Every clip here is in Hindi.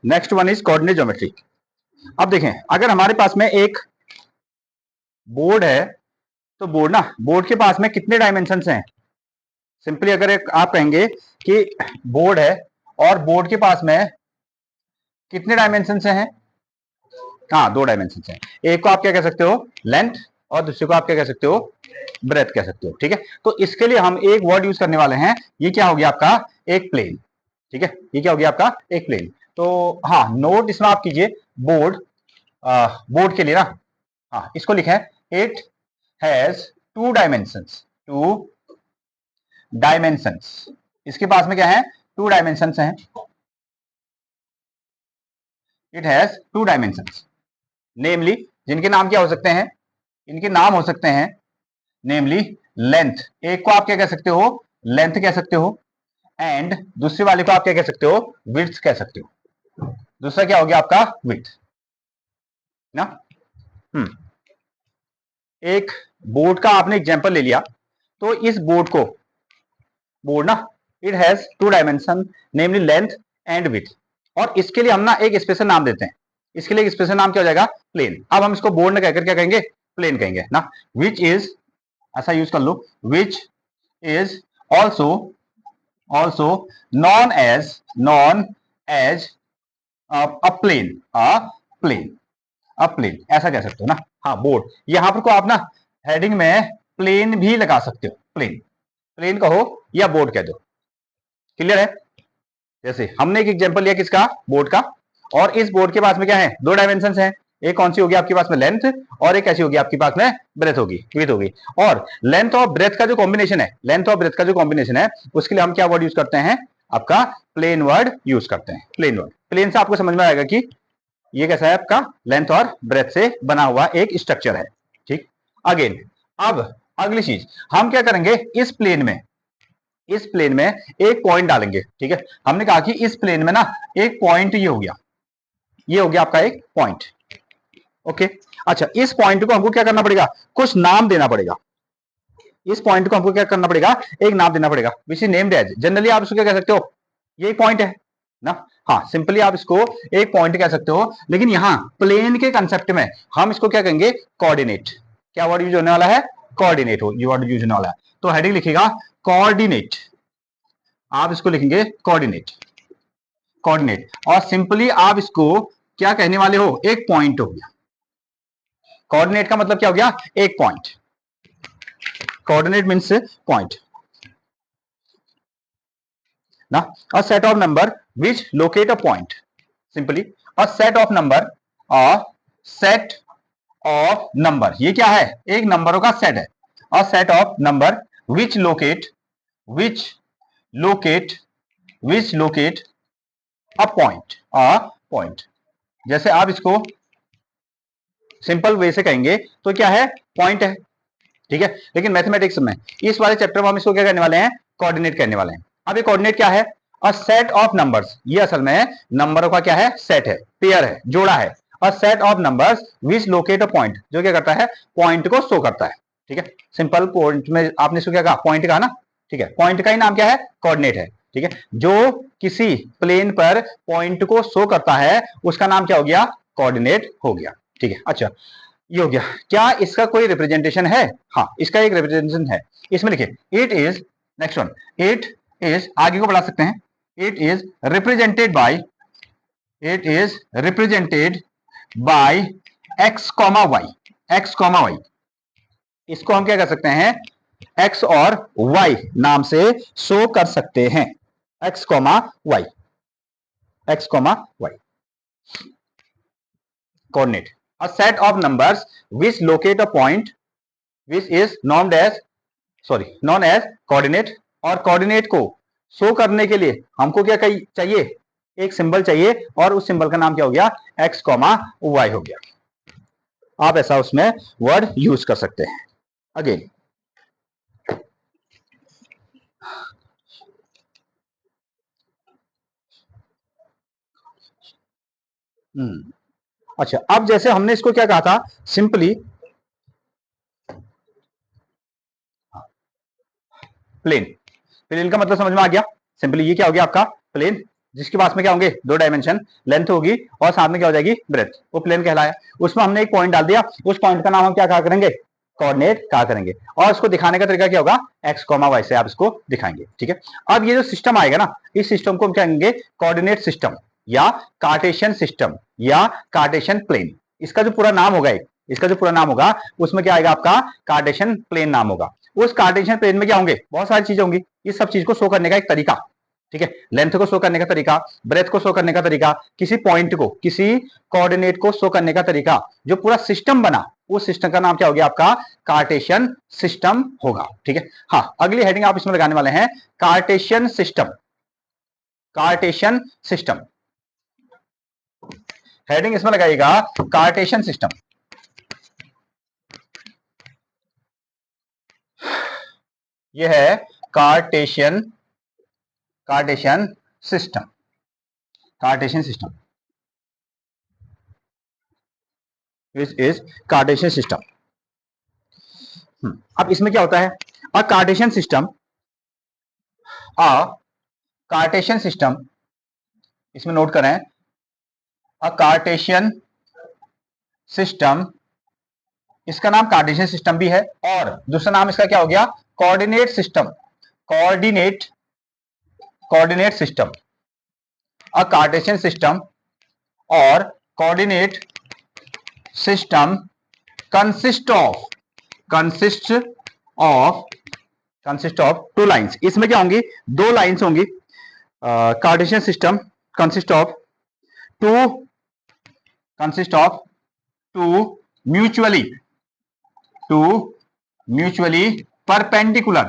Next one is coordinate geometry. अब देखें, अगर हमारे पास में एक बोर्ड है, तो बोर्ड के पास में कितने डायमेंशन हैं? सिंपली अगर एक आप कहेंगे कि बोर्ड है और बोर्ड के पास में कितने डायमेंशन हैं? हाँ, 2 डायमेंशन हैं। एक को आप क्या कह सकते हो? लेंथ, और दूसरे को आप क्या कह सकते हो? ब्रेथ कह सकते हो। ठीक है, तो इसके लिए हम एक वर्ड यूज करने वाले हैं। ये क्या हो गया आपका? एक प्लेन। ठीक है, ये क्या हो गया आपका? एक प्लेन। तो हाँ, नोट इसमें आप कीजिए बोर्ड, बोर्ड के लिए ना, हाँ इसको लिखा है इट हैज 2 डायमेंशंस। 2 डायमेंशंस, इसके पास में क्या है? 2 डायमेंशंस हैं। इट हैज 2 डायमेंशंस, नेमली, जिनके नाम क्या हो सकते हैं? इनके नाम हो सकते हैं नेमली लेंथ। एक को आप क्या कह सकते हो? लेंथ कह सकते हो। एंड दूसरे वाले को आप क्या कह सकते हो? विड्थ कह सकते हो। दूसरा क्या हो गया आपका? विड्थ ना। एक बोर्ड का आपने एग्जांपल ले लिया, तो इस बोर्ड ना, it has 2 dimension namely length and width, और इसके लिए हम ना एक स्पेशल नाम देते हैं। इसके लिए एक स्पेशल नाम क्या हो जाएगा? प्लेन। अब हम इसको बोर्ड न कहकर क्या कहेंगे? प्लेन कहेंगे ना। विच इज, ऐसा यूज कर लो, which is also also known as a plane, plane, plane, ऐसा कह सकते हो ना। हाँ, बोर्ड, यहां पर को आप ना हेडिंग में प्लेन भी लगा सकते हो। प्लेन, प्लेन कहो या बोर्ड कह दो। क्लियर है? जैसे हमने एक एग्जांपल लिया किसका? बोर्ड का, और इस बोर्ड के पास में क्या है? 2 डायमेंशन है। एक कौन सी होगी आपके पास में? लेंथ, और एक ऐसी होगी आपके पास में ब्रेथ होगी, विड्थ होगी। और लेंथ और ब्रेथ का जो कॉम्बिनेशन है, लेंथ और ब्रेथ का जो कॉम्बिनेशन है, उसके लिए हम क्या वर्ड यूज करते हैं? आपका प्लेन वर्ड यूज करते हैं। प्लेन वर्ड, प्लेन से आपको समझ में आएगा कि ये कैसा है? आपका लेंथ और ब्रेथ से बना हुआ एक स्ट्रक्चर है। ठीक, अगेन, अब अगली चीज हम क्या करेंगे? इस प्लेन में एक पॉइंट डालेंगे। ठीक है, हमने कहा कि इस प्लेन में ना एक पॉइंट ये हो गया, ये हो गया आपका एक पॉइंट। ओके, अच्छा, इस पॉइंट को हमको क्या करना पड़ेगा? कुछ नाम देना पड़ेगा। इस पॉइंट को हमको क्या करना पड़ेगा? एक नाम देना पड़ेगा, which is named as. Generally आप इसको क्या कह सकते हो? ये एक पॉइंट है ना। हाँ, सिंपली आप इसको एक पॉइंट कह सकते हो, लेकिन यहां प्लेन के कंसेप्ट में हम इसको क्या कहेंगे? कोऑर्डिनेट। क्या वर्ड यूज होने वाला है? कोऑर्डिनेट हो, ये वर्ड यूज होने वाला है। तो हेडिंग लिखिएगा कोऑर्डिनेट, आप इसको लिखेंगे कोऑर्डिनेट, कोऑर्डिनेट, और सिंपली आप इसको क्या कहने वाले हो? एक पॉइंट हो गया। कोऑर्डिनेट का मतलब क्या हो गया? एक पॉइंट। कोऑर्डिनेट मींस पॉइंट ना। अ set of number which locate a point, simply a set of number, a set of number, ये क्या है? एक नंबरों का सेट है। अ set of number which locate, which locate, which locate a point, a point. जैसे आप इसको सिंपल वे से कहेंगे तो क्या है? पॉइंट है। ठीक है, लेकिन मैथमेटिक्स में इस वाले चैप्टर में हम इसको क्या करने वाले हैं? कोऑर्डिनेट करने वाले हैं। अब ये कोऑर्डिनेट क्या है? अ सेट ऑफ नंबर्स, ये असल में नंबरों का क्या है? सेट है, पेयर है, जोड़ा है। अ set of numbers which locate a point, जो क्या करता है? पॉइंट को शो करता है। ठीक है, सिंपल पॉइंट में आपने इसको क्या कहा? पॉइंट कहा ना। ठीक है, पॉइंट का ही नाम क्या है? कोऑर्डिनेट है। ठीक है, जो किसी प्लेन पर पॉइंट को शो करता है उसका नाम क्या हो गया? कोऑर्डिनेट हो गया। ठीक है, अच्छा, ये हो गया। क्या इसका कोई रिप्रेजेंटेशन है? हाँ, इसका एक रिप्रेजेंटेशन है। इसमें लिखिए it is, next one, it is, आगे को बढ़ा सकते हैं, it is represented by, it is represented by X comma Y, X comma Y. इसको हम क्या कर सकते हैं? एक्स और वाई नाम से शो कर सकते हैं। X comma Y, X comma Y, coordinate. A set of numbers which locate a point which is known as, sorry, known as coordinate. और कोऑर्डिनेट को शो करने के लिए हमको क्या चाहिए? एक सिंबल चाहिए, और उस सिंबल का नाम क्या हो गया? एक्स कॉमा वाई हो गया। आप ऐसा उसमें वर्ड यूज कर सकते हैं। अगेन, अच्छा, अब जैसे हमने इसको क्या कहा था? सिंपली प्लेन, प्लेन का मतलब समझ में आ गया। सिंपली ये क्या हो गया आपका? प्लेन। जिसके पास में क्या होंगे, दो डायमेंशन, लेंथ होगी और साथ में क्या हो जाएगी, ब्रेथ, वो प्लेन कहलाया। उसमें हमने एक पॉइंट डाल दिया, उस पॉइंट का नाम हम क्या कहा करेंगे, कोऑर्डिनेट कहा करेंगे। और इसको दिखाने का तरीका क्या होगा, एक्स कॉमा वाई से आप इसको दिखाएंगे, ठीक है। अब ये जो सिस्टम आएगा ना, इस सिस्टम को हम क्या कहेंगे, कोऑर्डिनेट सिस्टम या कार्टेशियन सिस्टम या कार्टेशियन प्लेन। इसका जो पूरा नाम होगा, इसका जो पूरा नाम होगा उसमें क्या आएगा, आपका कार्टेशियन प्लेन नाम होगा। उस कार्टेशियन प्लेन में क्या होंगे, बहुत सारी चीजें होंगी। इस सब चीज को शो करने का एक तरीका, ठीक है, लेंथ को शो करने का तरीका, ब्रेथ को शो करने का तरीका, किसी पॉइंट को, किसी कोऑर्डिनेट को शो करने का तरीका, जो पूरा सिस्टम बना, उस सिस्टम का नाम क्या हो गया, आपका कार्टेशियन सिस्टम होगा, ठीक है। हाँ, अगली हेडिंग आप इसमें लगाने वाले हैं, Cartesian system. Cartesian system heading इसमें लगाइएगा, कार्टेशियन सिस्टम। यह है Cartesian, Cartesian system, Cartesian system, this is Cartesian system. अब इसमें क्या होता है, अ Cartesian system, a Cartesian system, इसमें नोट करें, अ कार्टेशियन सिस्टम, इसका नाम कार्टेशियन सिस्टम भी है और दूसरा नाम इसका क्या हो गया, coordinate system, coordinate, coordinate system. A Cartesian system और coordinate system consist of, consist of, consist of two lines. इसमें क्या होंगी, दो लाइंस होंगी। Cartesian system consist of two, consist of two mutually, two mutually perpendicular,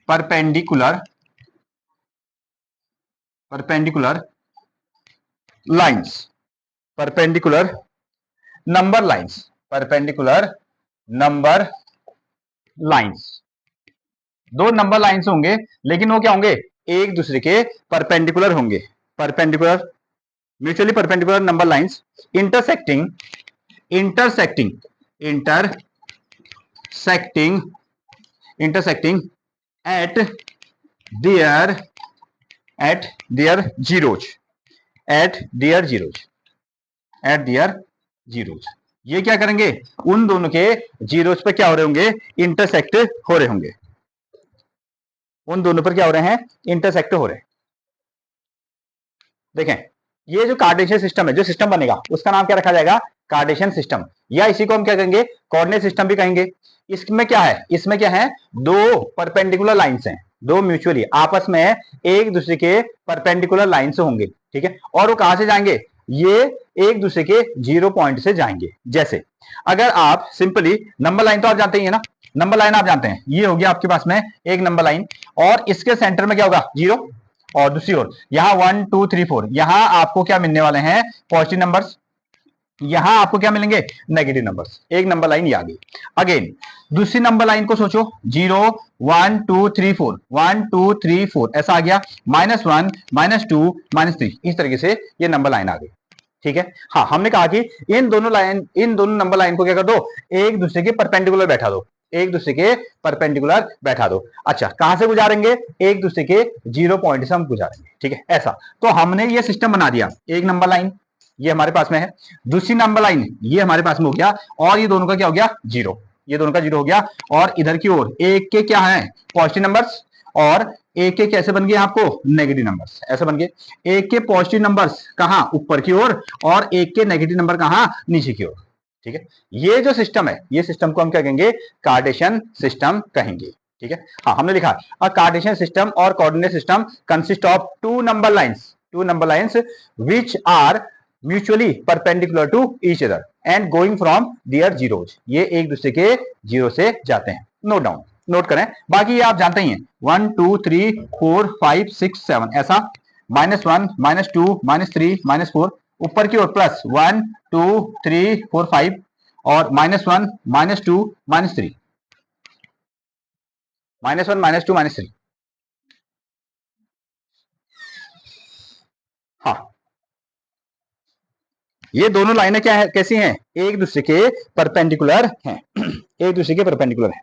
perpendicular, perpendicular lines, perpendicular number lines, perpendicular number lines. दो नंबर लाइंस होंगे, लेकिन वो क्या होंगे, एक दूसरे के परपेंडिकुलर होंगे, perpendicular, mutually perpendicular number lines, intersecting, intersecting, intersecting, intersecting at there, eight there zeros, eight there zeros, eight there zeros. ये क्या करेंगे, उन दोनों के जीरोज पे क्या हो रहे होंगे, इंटरसेक्ट हो रहे होंगे, उन दोनों पर क्या हो रहे हैं, इंटरसेक्ट हो रहे हैं। देखें, ये जो कार्टेशियन सिस्टम है, जो सिस्टम बनेगा उसका नाम क्या रखा जाएगा, कार्टेशियन सिस्टम, या इसी को हम क्या कहेंगे, कोऑर्डिनेट सिस्टम भी कहेंगे। इसमें क्या है, इसमें क्या है, दो परपेंडिकुलर लाइंस हैं, दो म्यूचुअली आपस में एक दूसरे के परपेंडिकुलर लाइंस होंगे, ठीक है। और वो कहां से जाएंगे, ये एक दूसरे के जीरो पॉइंट से जाएंगे। जैसे अगर आप सिंपली, नंबर लाइन तो आप जानते ही है ना, नंबर लाइन आप जानते हैं, ये होगी आपके पास में एक नंबर लाइन और इसके सेंटर में क्या होगा, जीरो, और दूसरी ओर यहां 1 2 3 4, यहां आपको क्या मिलने वाले हैं, पॉजिटिव नंबर्स, यहां आपको क्या मिलेंगे, नेगेटिव नंबर्स। एक नंबर लाइन ये आ गई। अगेन दूसरी नंबर लाइन को सोचो, 0 1 2 3 4, 1 2 3 4 ऐसा आ गया, -1 -2 -3, इस तरीके से ये नंबर लाइन आ गई, ठीक है। हाँ, हमने कहा कि इन दोनों लाइन, इन दोनों नंबर लाइन को क्या कर दो, एक दूसरे के परपेंडिकुलर बैठा दो, एक दूसरे के परपेंडिकुलर बैठा दो। अच्छा, कहां से गुजारेंगे, एक दूसरे के जीरो पॉइंट से हम गुजारेंगे, ठीक है। ऐसा तो हमने ये सिस्टम बना दिया, एक नंबर लाइन ये हमारे पास में है, दूसरी नंबर लाइन ये हमारे पास में हो गया, और ये दोनों का क्या हो गया, जीरो, ये दोनों का जीरो हो गया। और इधर की ओर एक के क्या है, पॉजिटिव नंबर्स, और एक के कैसे बन गए आपको, नेगेटिव नंबर्स, ऐसे बन गए। एक के पॉजिटिव नंबर्स कहां, ऊपर की ओर, और एक के नेगेटिव नंबर कहां, नीचे की ओर, ठीक है। ये जो सिस्टम है, ये सिस्टम को हम क्या कहेंगे, कार्टेशियन सिस्टम कहेंगे, ठीक है। हाँ, हमने लिखा अ कार्टेशियन सिस्टम और coordinate system consist of two number lines, two number lines which are mutually perpendicular to each other and going from their zeros. ये एक दूसरे के जीरो से जाते हैं। नोट डाउन, नोट करें, बाकी ये आप जानते ही हैं, 1 2 3 4 5 6 7 ऐसा, -1 -2 -3 -4, ऊपर की ओर +1 2 3 4 5, और -1 -2 -3, -1 -2 -3। हाँ, ये दोनों लाइनें क्या है, कैसी हैं, एक दूसरे के परपेंडिकुलर हैं, एक दूसरे के परपेंडिकुलर हैं।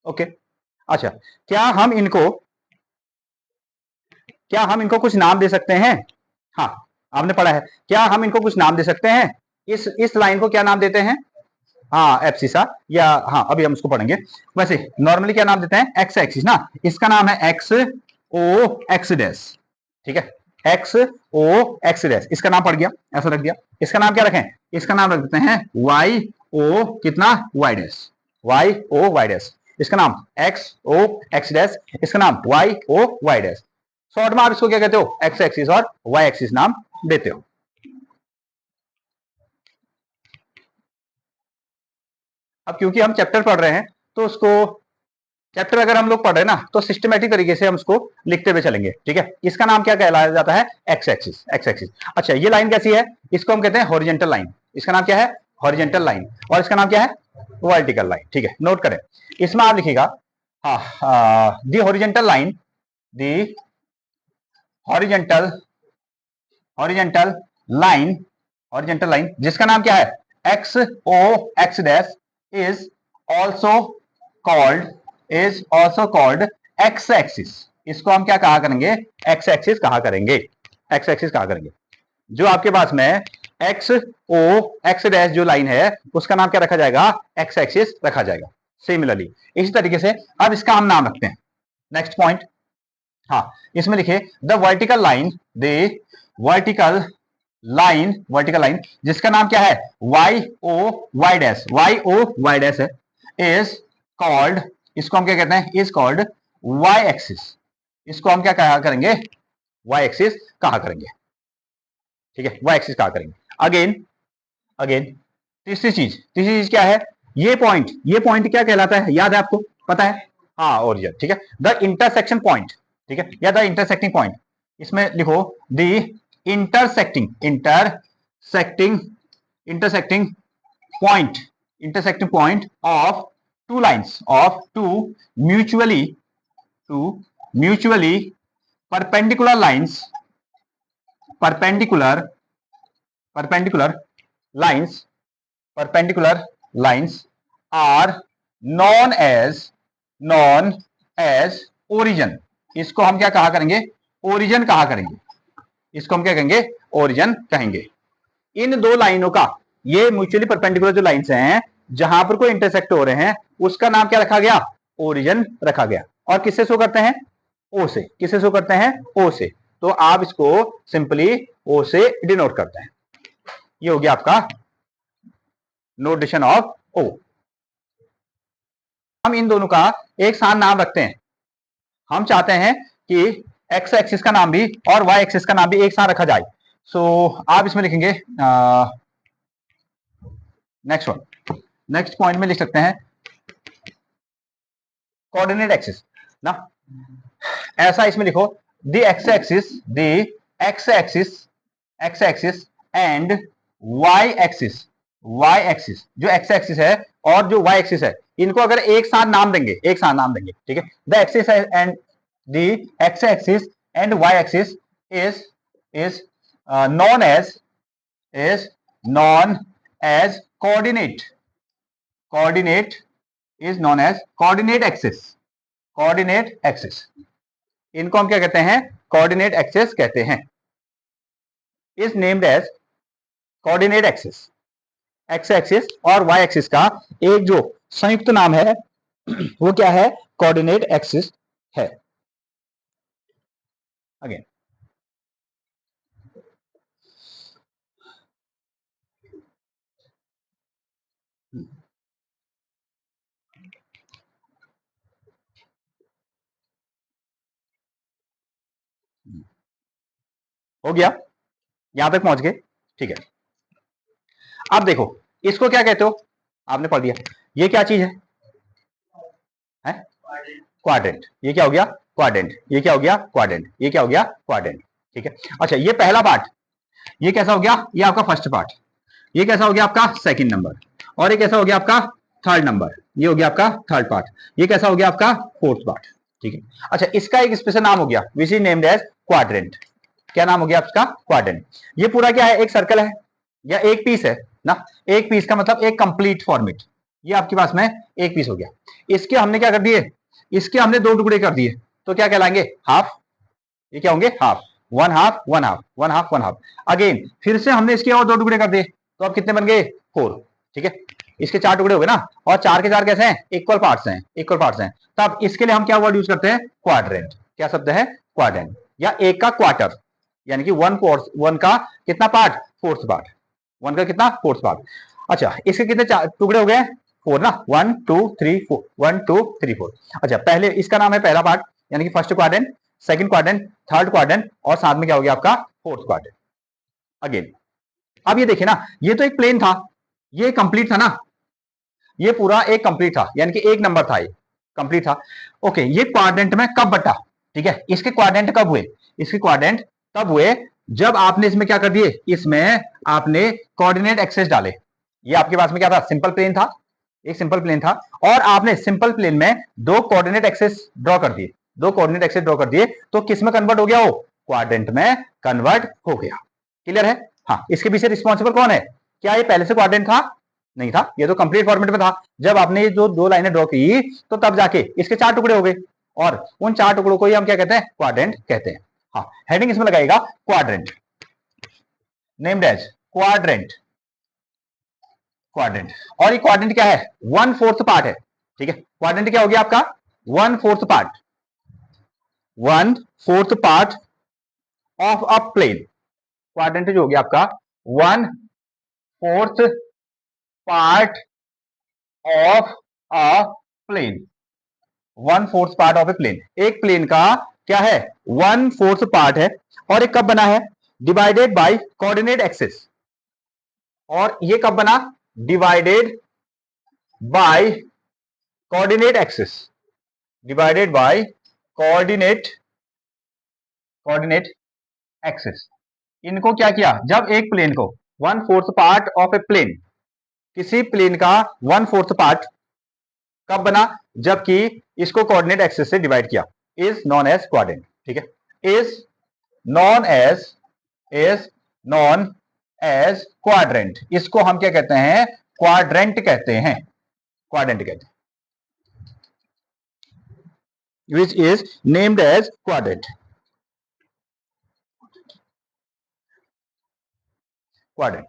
ओके, अच्छा, क्या हम इनको कुछ नाम दे सकते हैं? हाँ, आपने पढ़ा है, क्या हम इनको कुछ नाम दे सकते हैं? इस लाइन को क्या नाम देते हैं? हाँ, एब्सिसा, या हाँ अभी हम उसको पढ़ेंगे। वैसे नॉर्मली क्या नाम देते हैं? एक्स एक्सिस ना, इसका नाम है एक्स ओ एक्स डैश, ठीक है, एक्स ओ एक्स डैश, इसका नाम पड़ गया, ऐसा रख दिया। इसका नाम क्या रखें? इसका नाम रख देते हैं वाई ओ कितना Y dash, Y O Y dash, इसका नाम एक्स ओ एक्स डैश, इसका नाम Y O Y dash. Short में आप इसको क्या कहते हो? एक्स एक्सिस और वाई एक्सिस नाम देते हो। अब क्योंकि हम चैप्टर पढ़ रहे हैं तो उसको, चैप्टर अगर हम लोग पढ़ रहे हैं ना तो सिस्टमेटिक तरीके से हम उसको लिखते हुए चलेंगे, ठीक है। इसका नाम क्या कहलाया जाता है? X axis, X axis. अच्छा, ये लाइन कैसी है? इसको हम कहते हैं हॉरिजेंटल लाइन, इसका नाम क्या है? Horizontal line. और इसका नाम क्या है? वर्टिकल लाइन, ठीक है, नोट करें। इसमें आप लिखिएगा the horizontal line, the horizontal horizontal line, horizontal line जिसका नाम क्या है? X O X dash is also called, X axis. इसको हम क्या कहा करेंगे? एक्स एक्सिस कहा करेंगे, एक्स एक्सिस कहा करेंगे। जो आपके पास में एक्स ओ एक्स डैश जो लाइन है उसका नाम क्या रखा जाएगा? एक्स एक्सिस रखा जाएगा। सिमिलरली इसी तरीके से अब इसका हम नाम रखते हैं। नेक्स्ट पॉइंट, हाँ, इसमें लिखे the vertical line, the vertical vertical line जिसका नाम क्या है? Y O Y dash, Y O Y dash है, इज कॉल्ड, इसको हम क्या कहते हैं? Is called Y axis. इसको हम क्या कहा करेंगे? वाई एक्सिस कहा करेंगे, ठीक है, वाई एक्सिस कहा करेंगे। अगेन अगेन तीसरी चीज क्या है? ये पॉइंट क्या कहलाता है? याद है आपको? पता है? हाँ, ओरिजिन, ठीक है, द इंटरसेक्शन पॉइंट, ठीक है, या द इंटरसेक्टिंग पॉइंट। इसमें लिखो the intersecting intersecting intersecting point, intersecting point of two lines, of two mutually perpendicular lines, perpendicular perpendicular lines, perpendicular lines are known as origin. इसको हम क्या कहा करेंगे? ओरिजिन कहा करेंगे, इसको हम क्या कहेंगे? ओरिजिन कहेंगे। इन दो लाइनों का, ये म्यूचुअली परपेंडिकुलर जो लाइन्स हैं जहां पर कोई इंटरसेक्ट हो रहे हैं उसका नाम क्या रखा गया? ओरिजिन रखा गया। और किससे शो करते हैं? ओ से। किससे शो करते हैं? ओ से। तो आप इसको सिंपली ओ से डिनोट करते हैं। ये हो गया आपका नोटेशन ऑफ ओ। हम इन दोनों का एक साथ नाम रखते हैं। हम चाहते हैं कि एक्स एक्सिस का नाम भी और वाई एक्सिस का नाम भी एक साथ रखा जाए। सो आप इसमें लिखेंगे नेक्स्ट पॉइंट में लिख सकते हैं कोऑर्डिनेट एक्सिस ना, ऐसा इसमें लिखो the X axis, X axis and Y axis, जो एक्स एक्सिस है और जो वाई एक्सिस है इनको अगर एक साथ नाम देंगे, ठीक है, the axis and the X axis and Y axis is is known as is known as coordinate is known as coordinate axis. इनको हम क्या कहते हैं? कोऑर्डिनेट एक्सिस कहते हैं। Is named as coordinate axis. X axis और वाई एक्सिस का एक जो संयुक्त नाम है वो क्या है? कोऑर्डिनेट एक्सिस है। अगेन हो गया, यहां तक पहुंच गए, ठीक है। अब देखो इसको क्या कहते हो? आपने पढ़ दिया। ये क्या चीज है? क्वाड्रेंट। ये क्या हो गया? क्वाड्रेंट। ये क्या हो गया? क्वाड्रेंट। ये क्या हो गया? क्वाड्रेंट, ठीक है। अच्छा, ये पहला पार्ट, ये कैसा हो गया? ये आपका फर्स्ट पार्ट। ये कैसा हो गया? आपका सेकंड नंबर। और ये कैसा हो गया? आपका थर्ड नंबर। ये हो गया आपका थर्ड पार्ट। ये कैसा हो गया? आपका फोर्थ पार्ट, ठीक है। अच्छा, इसका एक स्पेशल नाम हो गया which is named as quadrant. क्या नाम हो गया आपका? क्वाड्रेंट। ये पूरा क्या है? एक सर्कल है या एक पीस है ना, एक पीस का मतलब एक कंप्लीट फॉर्मेट। ये आपके पास में एक पीस हो गया। इसके हमने क्या कर दिए? इसके हमने दो टुकड़े कर दिए तो क्या कहलाएंगे, हाफ। ये क्या होंगे, half, one half one half one half one half. Again फिर से हमने इसके और दो टुकड़े कर दिए तो अब कितने बन गए, 4। ठीक है, इसके 4 टुकड़े हो गए ना, और 4 के 4 कैसे हैं, इक्वल पार्ट्स हैं, इक्वल पार्ट्स हैं। तब इसके लिए हम क्या वर्ड यूज करते हैं, क्वाड्रेंट। क्या शब्द है, क्वाड्रेंट, या एक का क्वार्टर, यानी कि वन का कितना पार्ट, फोर्थ पार्ट, वन का कितना, फोर्थ पार्ट। अच्छा, इसके कितने टुकड़े हो गए, 4 ना, 1 2 3 4, 1 2 3 4। अच्छा, पहले इसका नाम है पहला पार्ट, यानी कि first quadrant, second quadrant, third quadrant, और साथ में क्या हो गया आपका, फोर्थ क्वाड्रेंट। अगेन अब ये देखिए ना, ये तो एक प्लेन था, ये कंप्लीट था ना, ये पूरा एक कंप्लीट था, यानी कि एक नंबर था, ये कंप्लीट था। ओके, ये क्वाड्रेंट में कब बटा, ठीक है, इसके क्वाड्रेंट कब हुए, इसके क्वाड्रेंट तब हुए जब आपने इसमें क्या कर दिए, इसमें आपने कोऑर्डिनेट एक्सेस डाले। ये आपके पास में क्या था, सिंपल प्लेन था, एक सिंपल प्लेन था, और आपने सिंपल प्लेन में दो कोऑर्डिनेट एक्सेस ड्रॉ कर दिए, दो कोऑर्डिनेट एक्सेस ड्रॉ कर दिए, तो किस में कन्वर्ट हो गया, वो क्वाड्रेंट में कन्वर्ट हो गया। क्लियर है। हाँ, इसके पीछे रिस्पॉन्सिबल कौन है, क्या ये पहले से क्वाड्रेंट था, नहीं था, ये तो कंप्लीट फॉर्मेट में था। जब आपने ये जो दो लाइनें ड्रॉ की तो तब जाके इसके 4 टुकड़े हो गए, और उन 4 टुकड़ों को ही हम क्या कहते हैं, क्वाड्रेंट कहते हैं। हाँ, हेडिंग इसमें लगाएगा quadrant, named as quadrant, quadrant. और ये क्वाड्रेंट क्या है, 1/4 पार्ट है। ठीक है, क्वाड्रेंट क्या हो गया आपका, 1/4 part, 1/4 part of a plane. Quadrant जो हो गया आपका 1/4 part of a plane, 1/4 part of a plane. एक प्लेन का क्या है, 1/4 पार्ट है, और एक कब बना है, डिवाइडेड बाय कोऑर्डिनेट एक्सिस। और ये कब बना, divided by coordinate axis, divided by coordinate coordinate axis. इनको क्या किया, जब एक प्लेन को 1/4 पार्ट ऑफ ए प्लेन, किसी प्लेन का 1/4 पार्ट कब बना, जबकि इसको कोऑर्डिनेट एक्सिस से डिवाइड किया, इज नॉन एज क्वाड्रेंट। ठीक है, is known as, is known as quadrant. इसको हम क्या कहते हैं, क्वाड्रेंट कहते हैं, क्वाड्रेंट कहते हैं, which is named as quadrant, quadrant.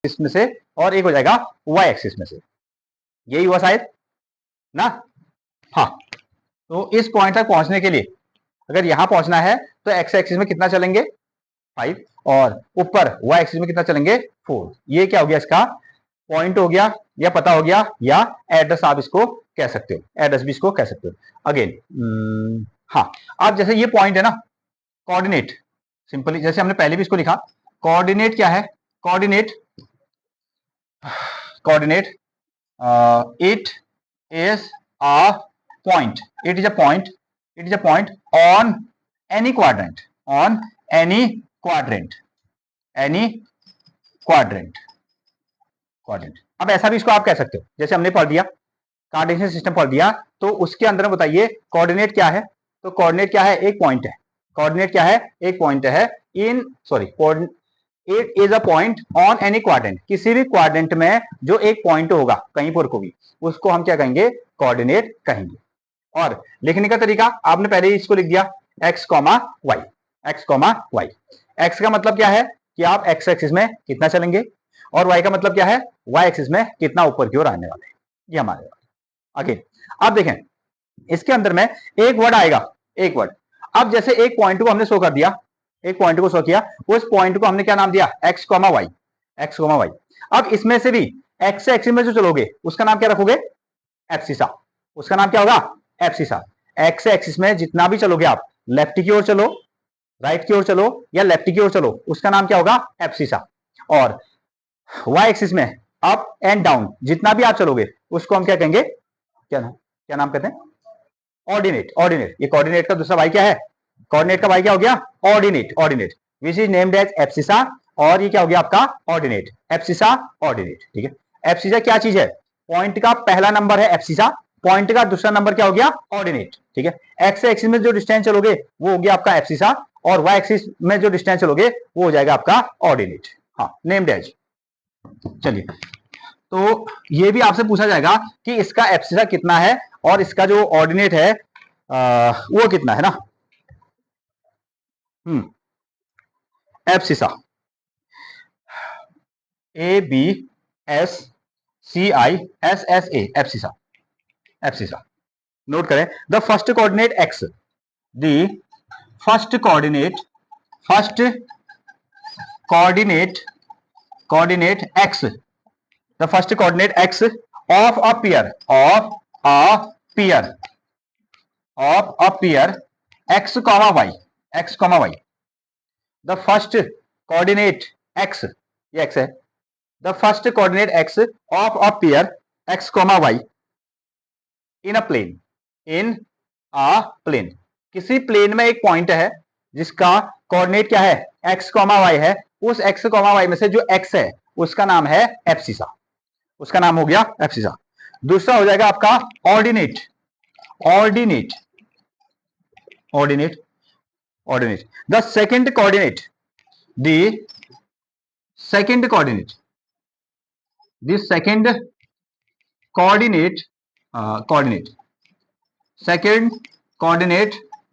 इसमें से और एक हो जाएगा y एक्सिस में से, यही हुआ शायद ना। हाँ, तो इस पॉइंट तक पहुंचने के लिए अगर यहां पहुंचना है तो x एक्सिस में कितना चलेंगे, 5, और ऊपर y एक्सिस में कितना चलेंगे, 4। ये क्या हो गया, इसका पॉइंट हो गया, या पता हो गया, या एड्रेस आप इसको कह सकते हो, एड्रेस भी इसको कह सकते हो। अगेन हाँ, अब जैसे ये पॉइंट है ना, कोऑर्डिनेट, सिंपली जैसे हमने पहले भी इसको लिखा, कोऑर्डिनेट क्या है, coordinate, coordinate it is a point, it is a point, it is a point on any quadrant, on any quadrant, any quadrant, quadrant. अब ऐसा भी इसको आप कह सकते हो, जैसे हमने पढ़ दिया, कार्टेशियन सिस्टम पढ़ दिया, तो उसके अंदर बताइए कोऑर्डिनेट क्या है, तो कोऑर्डिनेट क्या है, एक पॉइंट है, कोऑर्डिनेट क्या है, एक पॉइंट है, in sorry, it is a point on any quadrant, किसी भी क्वाड्रेंट में जो एक पॉइंट होगा कहीं पर को भी, उसको हम क्या कहेंगे, कोऑर्डिनेट कहेंगे। और लिखने का तरीका आपने पहले ही इसको लिख दिया, x, y, x, y। x का मतलब क्या है कि आप x एक्सिस में कितना चलेंगे, और y का मतलब क्या है, y एक्सिस में कितना ऊपर की ओर आने वाले हैं, ये हमारे आगे। अब देखें, इसके अंदर में एक वर्ड आएगा, एक वर्ड। अब जैसे एक पॉइंट को हमने शो कर दिया, एक पॉइंट को शो किया, उस पॉइंट को हमने क्या नाम दिया, x, y, x, y। अब इसमें से भी x एक्सिस में जो चलोगे उसका नाम क्या रखोगे, एब्सिसा, उसका नाम क्या होगा, एब्सिसा। x एक्सिस में जितना भी चलोगे आप, लेफ्ट की ओर चलो, राइट की ओर चलो, या लेफ्ट की ओर चलो, उसका नाम क्या होगा, एब्सिसा। और y एक्सिस में अप एंड डाउन जितना भी आप चलोगे उसको हम क्या कहेंगे, क्या नाम कहते हैं, ऑर्डिनेट, ऑर्डिनेट। ये कोऑर्डिनेट का दूसरा भाई क्या है, कोऑर्डिनेट का भाई क्या हो गया, ordinate, ordinate, which is named as abscissa. और ये क्या हो गया आपका, ऑर्डिनेट, एब्सिसा, ऑर्डिनेट। ठीक है, एब्सिसा क्या चीज है, पॉइंट का पहला नंबर है एब्सिसा, पॉइंट का दूसरा नंबर क्या हो गया, ऑर्डिनेट। ठीक है, एक्स एक्सिस में जो डिस्टेंस चलोगे वो हो गया आपका एब्सिसा, और वाई एक्सिस में जो डिस्टेंस चलोगे वो हो जाएगा आपका ऑर्डिनेट। हाँ, नेम्ड एज। चलिए तो ये भी आपसे पूछा जाएगा कि इसका एब्सिसा कितना है और इसका जो ऑर्डिनेट है वो कितना है ना। Abscissa ABSCISSA abscissa, abscissa note करें। The first coordinate X, the first coordinate coordinate X, the first coordinate X of a pair X comma Y, the first coordinate X, ये एक्स है, the first coordinate X of a pair X comma Y in a plane, किसी प्लेन में एक पॉइंट है जिसका कोऑर्डिनेट क्या है, एक्स कॉमा वाई है। उस एक्स कॉमा वाई में से जो एक्स है उसका नाम है एब्सिसा, उसका नाम हो गया एब्सिसा। दूसरा हो जाएगा आपका ordinate, the second coordinate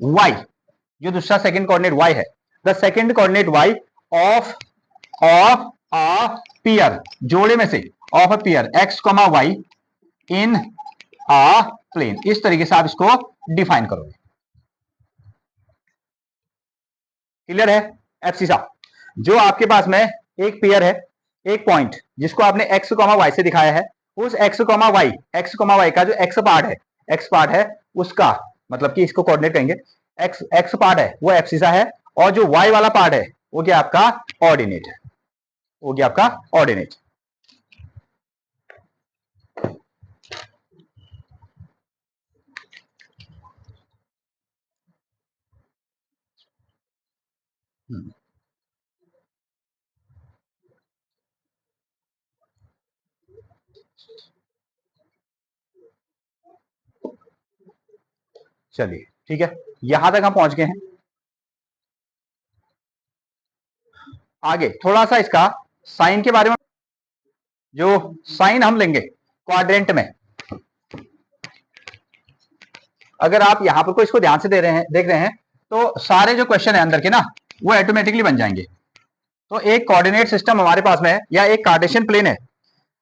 Y, जो दूसरा सेकंड कोऑर्डिनेट वाई है, the second coordinate Y of a pair, जोड़े में से of a pair X comma Y in a plane. इस तरीके से आप इसको डिफाइन करोगे। क्लियर है? एब्सिसा, जो आपके पास में एक पेयर है, एक पॉइंट जिसको आपने एक्स कॉमा वाई से दिखाया है, उस एक्स कॉमा वाई का जो एक्स पार्ट है उसका मतलब कि इसको कोऑर्डिनेट करेंगे, एक्स पार्ट है वो एब्सिसा है, और जो वाई वाला पार्ट है वो क्या आपका ऑर्डिनेट है, वो क्या आपका ऑर्डिनेट। चलिए ठीक है, यहां तक हम पहुंच गए हैं। आगे थोड़ा सा इसका साइन के बारे में, जो साइन हम लेंगे क्वाड्रेंट में, अगर आप यहां पर कोई इसको ध्यान से देख रहे हैं तो सारे जो क्वेश्चन है अंदर के ना वो ऑटोमेटिकली बन जाएंगे। तो एक कोऑर्डिनेट सिस्टम हमारे पास में है या एक कार्टेशियन प्लेन है,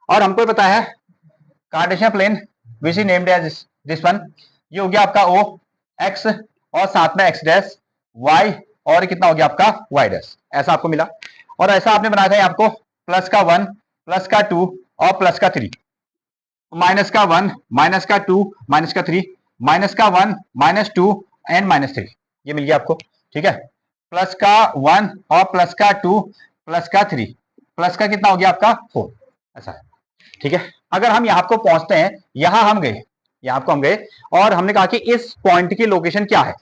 और हमको पता है Cartesian plane which is named as this one, ये हो गया आपका ओ एक्स और साथ में एक्स डैश वाई, और कितना हो गया आपका वाई डैश, ऐसा आपको मिला। और ऐसा आपने बनाया था आपको प्लस का 1 प्लस का 2 और प्लस का 3, माइनस का 1 माइनस का 2 माइनस का 3, माइनस का 1 माइनस 2 एंड माइनस 3, ये मिल गया आपको। ठीक है, प्लस का 1 और प्लस का 2 प्लस का 3, प्लस का कितना हो गया आपका 4, ऐसा है। ठीक है, अगर हम यहाँ को पहुंचते हैं, यहां हम गए, यहाँ को हम गए और हमने कहा कि इस पॉइंट की लोकेशन क्या है,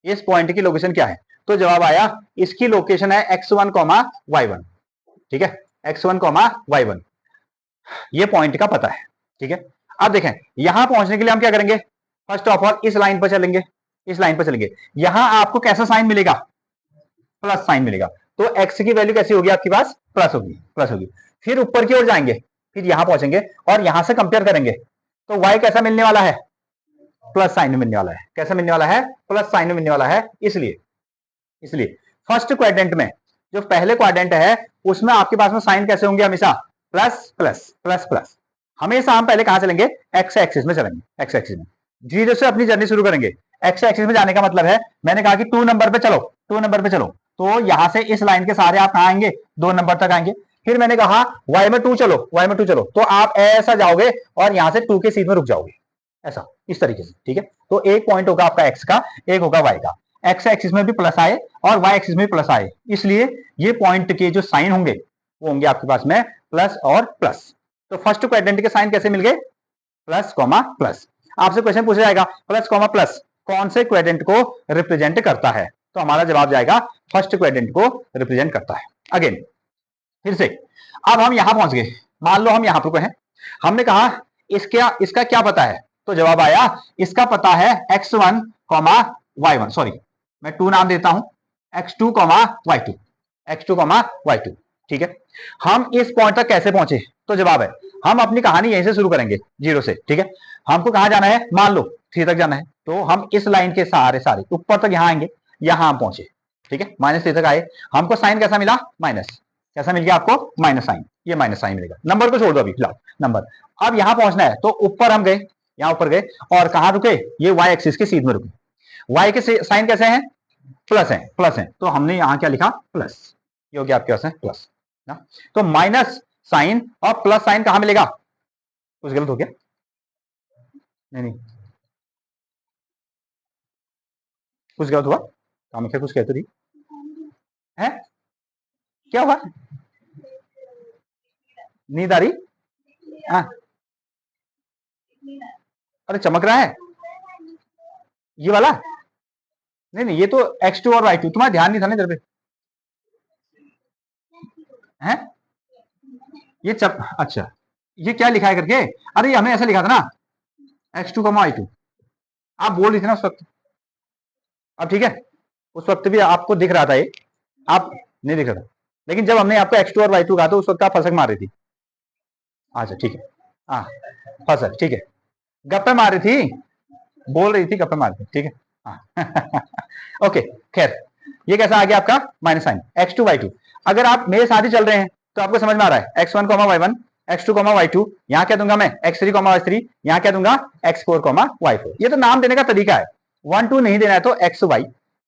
इस पॉइंट की लोकेशन क्या है, तो जवाब आया इसकी लोकेशन है x1 y1। ठीक है, x1 y1 ये पॉइंट का पता है। ठीक है, अब देखें यहां पहुंचने के लिए हम क्या करेंगे, फर्स्ट ऑफ ऑल इस लाइन पर चलेंगे, इस लाइन पर चलेंगे, यहां आपको कैसा साइन मिलेगा, प्लस साइन मिलेगा, तो x की वैल्यू कैसी होगी आपके पास, प्लस होगी, प्लस होगी। फिर ऊपर की ओर जाएंगे, फिर यहां पहुंचेंगे और यहां से कंपेयर करेंगे, तो y कैसा मिलने वाला है, प्लस साइन में मिलने वाला है। कैसा मिलने वाला है, प्लस साइन में मिलने वाला है। इसलिए फर्स्ट क्वाड्रेंट में जो पहले क्वाड्रेंट है उसमें आपके पास में साइन कैसे होंगे, हमेशा प्लस प्लस प्लस प्लस। हमेशा हम पहले कहां चलेंगे, एक्स एक्सिस में चलेंगे, एक्स एक्सिस में जीरो से अपनी जर्नी शुरू करेंगे। एक्स एक्सिस में जाने का मतलब है, मैंने कहा कि 2 नंबर पे चलो, 2 नंबर पे चलो, तो यहां से इस लाइन के सहारे आप कहां आएंगे, 2 नंबर तक आएंगे। फिर मैंने कहा y में 2 चलो, y में 2 चलो, तो आप ऐसा जाओगे और यहां से 2 के सीध में रुक जाओगे, ऐसा इस तरीके से। ठीक है, तो एक पॉइंट होगा आपका x का, एक होगा y का, एक्स एक्सिस में भी प्लस आए और वाई एक्सिस में भी प्लस आए, इसलिए ये पॉइंट के जो साइन होंगे वो होंगे आपके पास में प्लस और प्लस। तो फर्स्ट क्वाड्रेंट के साइन कैसे मिल गए, प्लस कॉमा प्लस। आपसे क्वेश्चन पूछा जाएगा प्लस कॉमा प्लस कौन से क्वाड्रेंट को रिप्रेजेंट करता है, तो हमारा जवाब जाएगा फर्स्ट क्वाड्रेंट को रिप्रेजेंट करता है। अगेन फिर से अब हम यहां पहुंच गए, मान लो हम यहां पर हैं, हमने कहा इसका क्या पता है, तो जवाब आया इसका पता है x1 y1, सॉरी मैं 2 नाम देता हूं, x2 y2, x2 y2। ठीक है, हम इस पॉइंट तक कैसे पहुंचे? तो जवाब है, हम अपनी कहानी यहीं से शुरू करेंगे, 0 से। ठीक है, हमको कहां जाना है? मान लो 3 तक जाना है, तो हम इस लाइन के सहारे सारे ऊपर तक यहां आएंगे, यहां हम पहुंचे। ठीक है, -3 तक आए, हमको साइन कैसा मिला? माइनस। कैसा मिल गया आपको? Minus sign. ये माइनस साइन मिलेगा। नंबर को छोड़ दो अभी फिलहाल, नंबर। अब यहां पहुंचना है, तो ऊपर हम गए, यहां ऊपर गए, और कहां रुके? ये वाई एक्सिस के सीध में रुके। वाई के साइन कैसे हैं? प्लस है, प्लस है, तो हमने यहां क्या लिखा? प्लस। ये हो गया आपके पास है प्लस ना। तो माइनस साइन और प्लस साइन कहां मिलेगा? कुछ गलत हो गया? नहीं नहीं, कुछ गलत हुआ? कामिका कुछ कहते रही है, क्या हुआ? नींद आ रही? हाँ, अरे चमक रहा है ये वाला। नहीं नहीं, ये तो x2 और y2, तुम्हारा ध्यान नहीं था ना इधर पे। है ये अच्छा, ये क्या लिखा है करके? अरे ये हमें ऐसा लिखा था ना, x2 y2, आप बोल रही थी ना उस वक्त। अब ठीक है, उस वक्त भी आपको दिख रहा था ये, आप नहीं दिख रहा था, लेकिन जब हमने आपको x2 और y2 कहा तो उस वक्त आप फसक मार रही थी। अच्छा ठीक है, हाँ फसक, ठीक है, गप्पे मार रही थी, बोल रही थी गप्पे मार रही थी, ठीक है हाँ ओके, खैर ये कैसा आ गया आपका? Minus sign x2 y2। अगर आप मेरे साथ ही चल रहे हैं तो आपको समझ में आ रहा है, x1 y1, x2 y2, यहां क्या दूंगा मैं? x3 y3, यहां क्या दूंगा? x4 y4। ये तो नाम देने का तरीका है, 1 2 नहीं देना है तो x y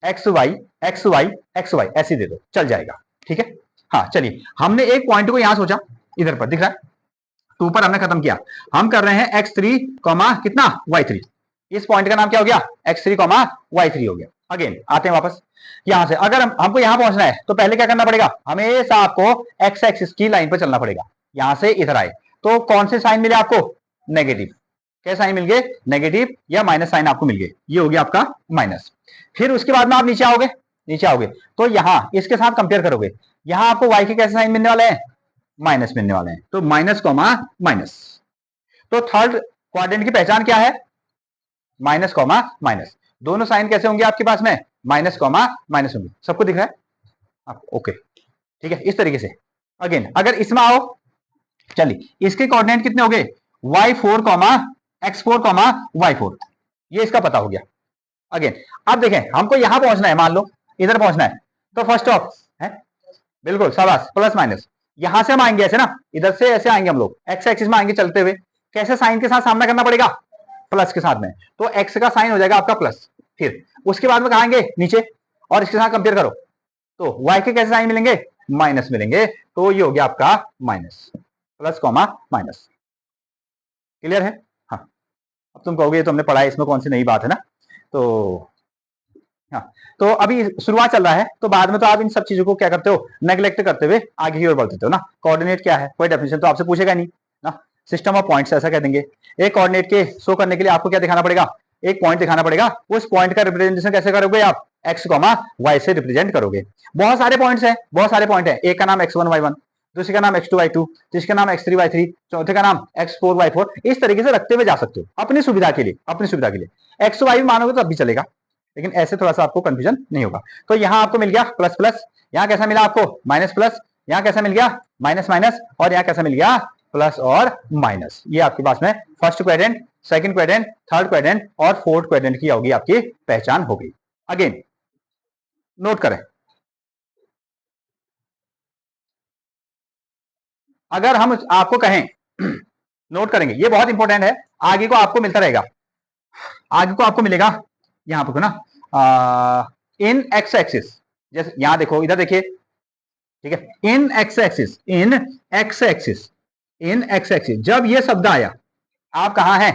x y x y x y ऐसे दे दो, चल जाएगा। ठीक है, हाँ चलिए, हमने एक पॉइंट को यहां सोचा, इधर पर दिख रहा है, तो ऊपर हमने खत्म किया। हम कर रहे हैं x3 कितना? y3। इस पॉइंट का नाम क्या हो गया? x3 y3 हो गया। अगेन आते हैं वापस यहां से, अगर हमको यहां पहुंचना है तो पहले क्या करना पड़ेगा? हमेशा आपको एक्स एक्सिस की लाइन पर चलना पड़ेगा। यहां से इधर आए तो कौन से साइन मिले आपको? नेगेटिव। क्या साइन मिल गए? नेगेटिव या माइनस साइन आपको मिल गए, ये हो गया आपका माइनस। फिर उसके बाद में आप नीचे आओगे, नीचे आओगे तो यहां इसके साथ कंपेयर करोगे, यहां आपको y के कैसे साइन मिलने वाले हैं? माइनस मिलने वाले हैं, तो माइनस कॉमा माइनस। तो थर्ड क्वाड्रेंट की पहचान क्या है? Minus comma minus. दोनों साइन कैसे होंगे आपके पास में? माइनस कॉमा माइनस होंगे। सबको दिख रहा है? ओके ठीक है, इस तरीके से। अगेन अगर इसमें आओ, चलिए इसके कोऑर्डिनेट कितने हो गए? y4 x4 y4, ये इसका पता हो गया। अगेन अब देखें, हमको यहां पहुंचना है, मान लो इधर पहुंचना है, तो फर्स्ट ऑफ है, बिल्कुल शाबाश, प्लस माइनस। यहां से हम आएंगे ऐसे ना, इधर से ऐसे आएंगे हम लोग, एक्स एक्सिस में आएंगे चलते हुए, कैसे? साइन के साथ सामना करना पड़ेगा, प्लस के साथ में, तो एक्स का साइन हो जाएगा आपका प्लस। फिर उसके बाद में कहांगे? नीचे, और इसके साथ कंपेयर करो तो y के कैसे साइन मिलेंगे? माइनस मिलेंगे, तो ये हो गया आपका minus, plus comma minus. Clear है? हाँ, अब तुम कहोगे तो हमने पढ़ा है, इसमें कौन सी नई बात है ना। तो हाँ, तो अभी शुरुआत चल रहा है, तो बाद में तो आप इन सब चीजों को क्या करते हो? नेग्लेक्ट करते हुए आगे की ओर बढ़ते हो ना। कोऑर्डिनेट क्या है, कोई डेफिनेशन तो आपसे पूछेगा नहीं ना, सिस्टम ऑफ पॉइंट्स ऐसा कह देंगे। एक कोऑर्डिनेट के शो करने के लिए आपको क्या दिखाना पड़ेगा? एक पॉइंट दिखाना पड़ेगा, उस पॉइंट का रिप्रेजेंटेशन कैसे करोगे आप? एक्स वाई से रिप्रेजेंट करोगे। बहुत सारे पॉइंट्स हैं, बहुत सारे पॉइंट है, एक का नाम x1 y1, दूसरे का नाम x2 y2, तीसरे का नाम x3 y3, चौथे का नाम x4 y4, इस तरीके से रखते हुए जा सकते हो अपनी सुविधा के लिए, अपनी सुविधा के लिए। x y भी मानोगे तो अब भी चलेगा, लेकिन ऐसे थोड़ा सा आपको कंफ्यूजन नहीं होगा। तो यहां आपको मिल गया प्लस प्लस, यहां कैसा मिला आपको? माइनस प्लस, यहां कैसा मिल गया? माइनस माइनस, और यहां कैसा मिल गया? प्लस और माइनस। ये आपके पास में first quadrant, second quadrant, third quadrant और फोर्थ क्वाड्रेंट की होगी आपकी पहचान हो गई। अगेन नोट करें, अगर हम आपको कहें नोट करेंगे, ये बहुत इंपॉर्टेंट है, आगे को आपको मिलता रहेगा, आगे को आपको मिलेगा यहां पर ना, इन एक्स एक्सिस, जैसे यहां देखो, इधर देखिए, ठीक है, इन एक्स एक्सिस, इन एक्स एक्सिस, इन एक्स एक्सिस, जब ये शब्द आया, आप कहां है?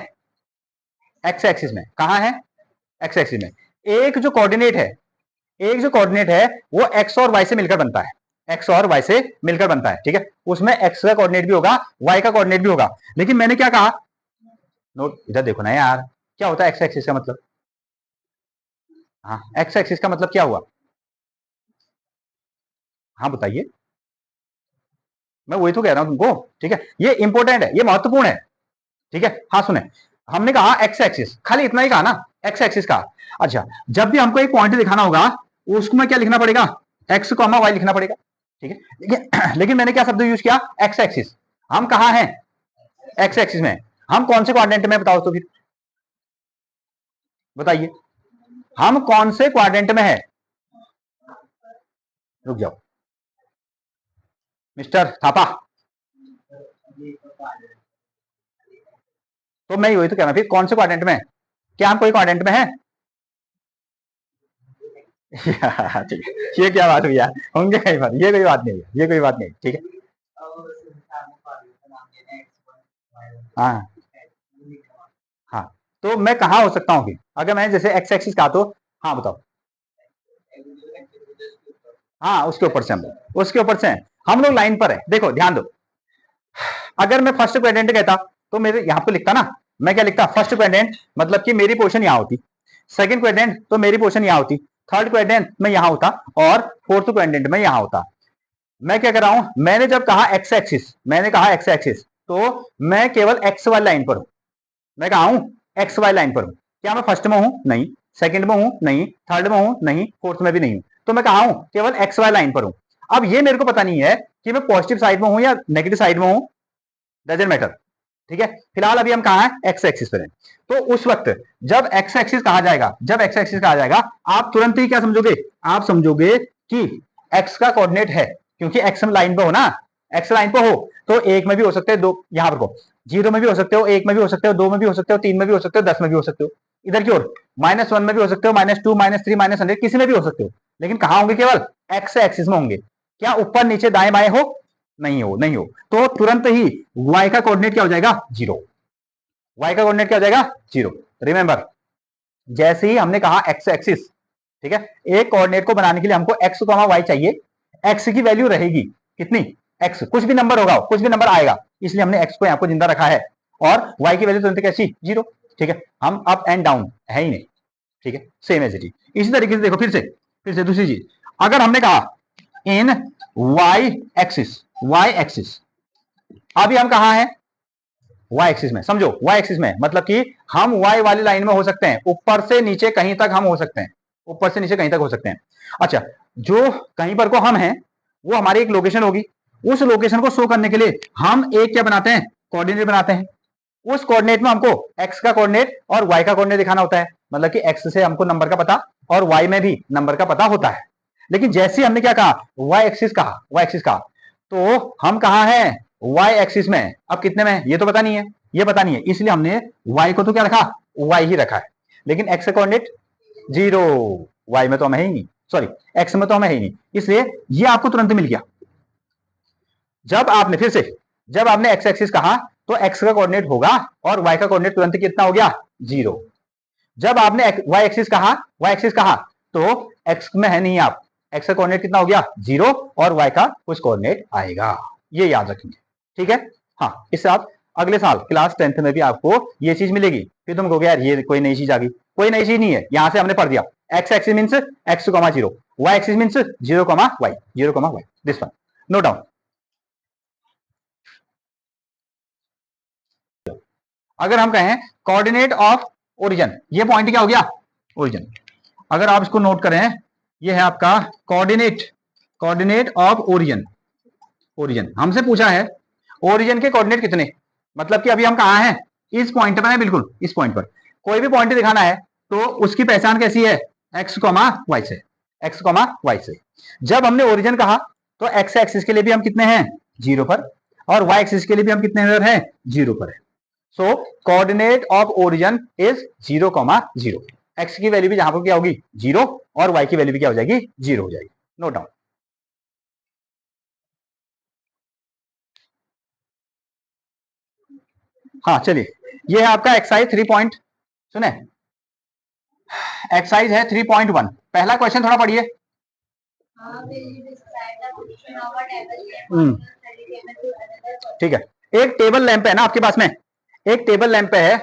एक्स एक्सिस में। कहां है? एक्स एक्सिस में। एक जो कोऑर्डिनेट है, एक जो कोऑर्डिनेट है वो एक्स और वाई से मिलकर बनता है, एक्स और वाई से मिलकर बनता है, ठीक है, उसमें एक्स का कोऑर्डिनेट भी होगा, वाई का कोऑर्डिनेट भी होगा। लेकिन मैंने क्या कहा? नोट इधर देखो ना यार, क्या होता है एक्स एक्सिस का मतलब? हाँ, एक्स एक्सिस का मतलब क्या हुआ? हाँ बताइए, मैं वही तो कह रहा हूं तुमको, ठीक है, ये इंपॉर्टेंट है, ये महत्वपूर्ण है, ठीक है। हाँ सुने, हमने कहा एक्स एक्सिस, खाली इतना ही कहा ना, एक्स एक्सिस का। अच्छा, जब भी हमको एक पॉइंट दिखाना होगा, उसको में क्या लिखना पड़ेगा? एक्स कॉमा वाई लिखना पड़ेगा, ठीक है। लेकिन मैंने क्या शब्द यूज किया, एक्स एक्सिस। हम कहाँ हैं, एक्स एक्सिस में। हम कौन से क्वाड्रेंट में, बताओ तो फिर बताइए, हम कौन से क्वाड्रेंट में है। रुक जाओ मिस्टर थापा, तो मैं वही तो कह रहा फिर कौन से क्वाड्रेंट में है, क्या हम कोई क्वाड्रेंट में है। ठीक है, ये क्या बात हुई यार, होंगे कई बार, ये कोई बात नहीं है, ये कोई बात नहीं, ठीक है। हाँ हाँ, तो मैं कहाँ हो सकता हूँ, अगर मैं जैसे एक्स एक्सिस कहा तो, हाँ बताओ। हाँ उसके ऊपर से, हम उसके ऊपर से हम लोग लाइन पर है। देखो ध्यान दो, अगर मैं फर्स्ट क्वाड्रेंट कहता तो मेरे यहाँ पे लिखता ना, मैं क्या लिखता, फर्स्ट क्वाड्रेंट मतलब कि मेरी पोजीशन यहाँ होती, सेकंड क्वाड्रेंट तो मेरी पोजीशन यहाँ होती, थर्ड क्वाड्रेंट में यहाँ होता, और फोर्थ क्वाड्रेंट में यहाँ होता। मैं क्या कर रहा हूं, मैंने जब कहा एक्स एक्सिस, मैंने कहा एक्स एक्सिस, तो मैं केवल एक्स वाई लाइन पर हूं। मैं कहा हूं, एक्स वाई लाइन पर हूं। क्या मैं फर्स्ट में हूं, नहीं। सेकंड में हूं, नहीं। थर्ड में हूं, नहीं। फोर्थ में भी नहीं हूं। तो मैं कहा हूं, केवल एक्स वाई लाइन पर हूं। अब ये मेरे को पता नहीं है कि मैं पॉजिटिव साइड में हूं या नेगेटिव साइड में हूं, डजंट मैटर। ठीक है, फिलहाल अभी हम कहा है, एक्स एक्सिस पर है। तो उस वक्त जब एक्स एक्सिस कहा जाएगा, जब एक्स एक्सिस कहा जाएगा, आप तुरंत ही क्या समझोगे, आप समझोगे कि एक्स का कोऑर्डिनेट है, क्योंकि एक्स लाइन पे हो ना, एक्स लाइन पे हो तो एक में भी हो सकते हैं, दो यहां पर को जीरो में भी हो सकते हो, एक में भी हो सकते हो, दो में भी हो सकते हो, तीन में भी हो सकते हो, 10 में भी हो सकते हो। इधर की ओर -1 में भी हो सकते हो, -2, -3, -100, किसी में भी हो सकते हो। लेकिन कहां होंगे, केवल एक्स एक्सिस में होंगे। क्या ऊपर नीचे दाएं बाएं हो, नहीं हो, नहीं हो। तो तुरंत ही y का कोऑर्डिनेट क्या हो जाएगा, जीरो। y का कोऑर्डिनेट क्या हो जाएगा, जीरो। रिमेंबर, जैसे ही हमने कहा एक्स एक्सिस, ठीक है, एक कोऑर्डिनेट को बनाने के लिए हमको x, y चाहिए। x की वैल्यू रहेगी कितनी, x कुछ भी नंबर होगा, कुछ भी नंबर आएगा, इसलिए हमने x को यहां पर जिंदा रखा है, और y की वैल्यू तुरंत कैसी, जीरो। ठीक है, हम अप एंड डाउन है ही नहीं। ठीक है, सेम एज इट इज। इसी तरीके से देखो, फिर से दूसरी चीज, अगर हमने कहा इन y एक्सिस, y एक्सिस, अभी हम कहा है, y एक्सिस में। समझो, y एक्सिस में मतलब कि हम y वाली लाइन में हो सकते हैं, ऊपर से नीचे कहीं तक हम हो सकते हैं, ऊपर से नीचे कहीं तक हो सकते हैं। अच्छा, जो कहीं पर को हम हैं, वो हमारी एक लोकेशन होगी। उस लोकेशन को शो करने के लिए हम एक क्या बनाते हैं, कोऑर्डिनेट बनाते हैं। उस कोऑर्डिनेट में हमको x का कोऑर्डिनेट और y का कोऑर्डिनेट दिखाना होता है, मतलब कि x से हमको नंबर का पता और y में भी नंबर का पता होता है। लेकिन जैसे हमने क्या कहा, y एक्सिस कहा, y एक्सिस कहा, तो हम कहा है, y एक्सिस में। अब कितने में, ये तो पता नहीं है, ये पता नहीं है, इसलिए हमने y को तो क्या रखा, y ही रखा है। लेकिन x का कोऑर्डिनेट जीरो, y में तो हम है ही नहीं, सॉरी x में तो हम है ही नहीं, इसलिए ये आपको तुरंत मिल गया। जब आपने फिर से, जब आपने x एक्सिस कहा तो x का कोऑर्डिनेट होगा, और y का कोऑर्डिनेट तुरंत कितना हो गया, जीरो। जब आपने y एक्सिस कहा, y एक्सिस कहा, तो x में है नहीं आप, x का कोऑर्डिनेट कितना हो गया, जीरो, और y का कुछ कोऑर्डिनेट आएगा। ये याद रखेंगे, ठीक है। हाँ, इससे आप अगले साल क्लास 10th में भी आपको ये चीज मिलेगी, फिर तुम कहोगे यार ये कोई नई चीज आ गई। कोई नई चीज नहीं है, यहां से हमने पढ़ दिया, x axis means x, zero, y axis means 0, y, 0, y, this one, note down. अगर हम कहें कोऑर्डिनेट ऑफ ओरिजिन, ये पॉइंट क्या हो गया, ओरिजिन। अगर आप इसको नोट करें, ये है आपका coordinate, coordinate of origin. Origin हमसे पूछा है ओरिजिन के कोऑर्डिनेट कितने, मतलब कि अभी हम कहां हैं, इस पॉइंट पर है, बिल्कुल इस पॉइंट पर। कोई भी पॉइंट दिखाना है तो उसकी पहचान कैसी है, एक्स कॉमा वाई से, एक्स कॉमा वाई से। जब हमने ओरिजिन कहा तो एक्स एक्सिस के लिए भी हम कितने हैं, जीरो पर, और वाई एक्सिस के लिए भी हम कितने पर हैं, जीरो पर है। So coordinate of origin is 0, 0। X की वैल्यू भी जहां पर क्या होगी, जीरो, और वाई की वैल्यू भी क्या हो जाएगी, जीरो हो जाएगी। Note down. हाँ चलिए, ये है आपका एक्सरसाइज 3 पॉइंट, सुने, एक्सरसाइज है 3.1। पहला क्वेश्चन थोड़ा पढ़िए। ठीक है, एक टेबल लैंप है ना आपके पास में, एक टेबल लैंप है।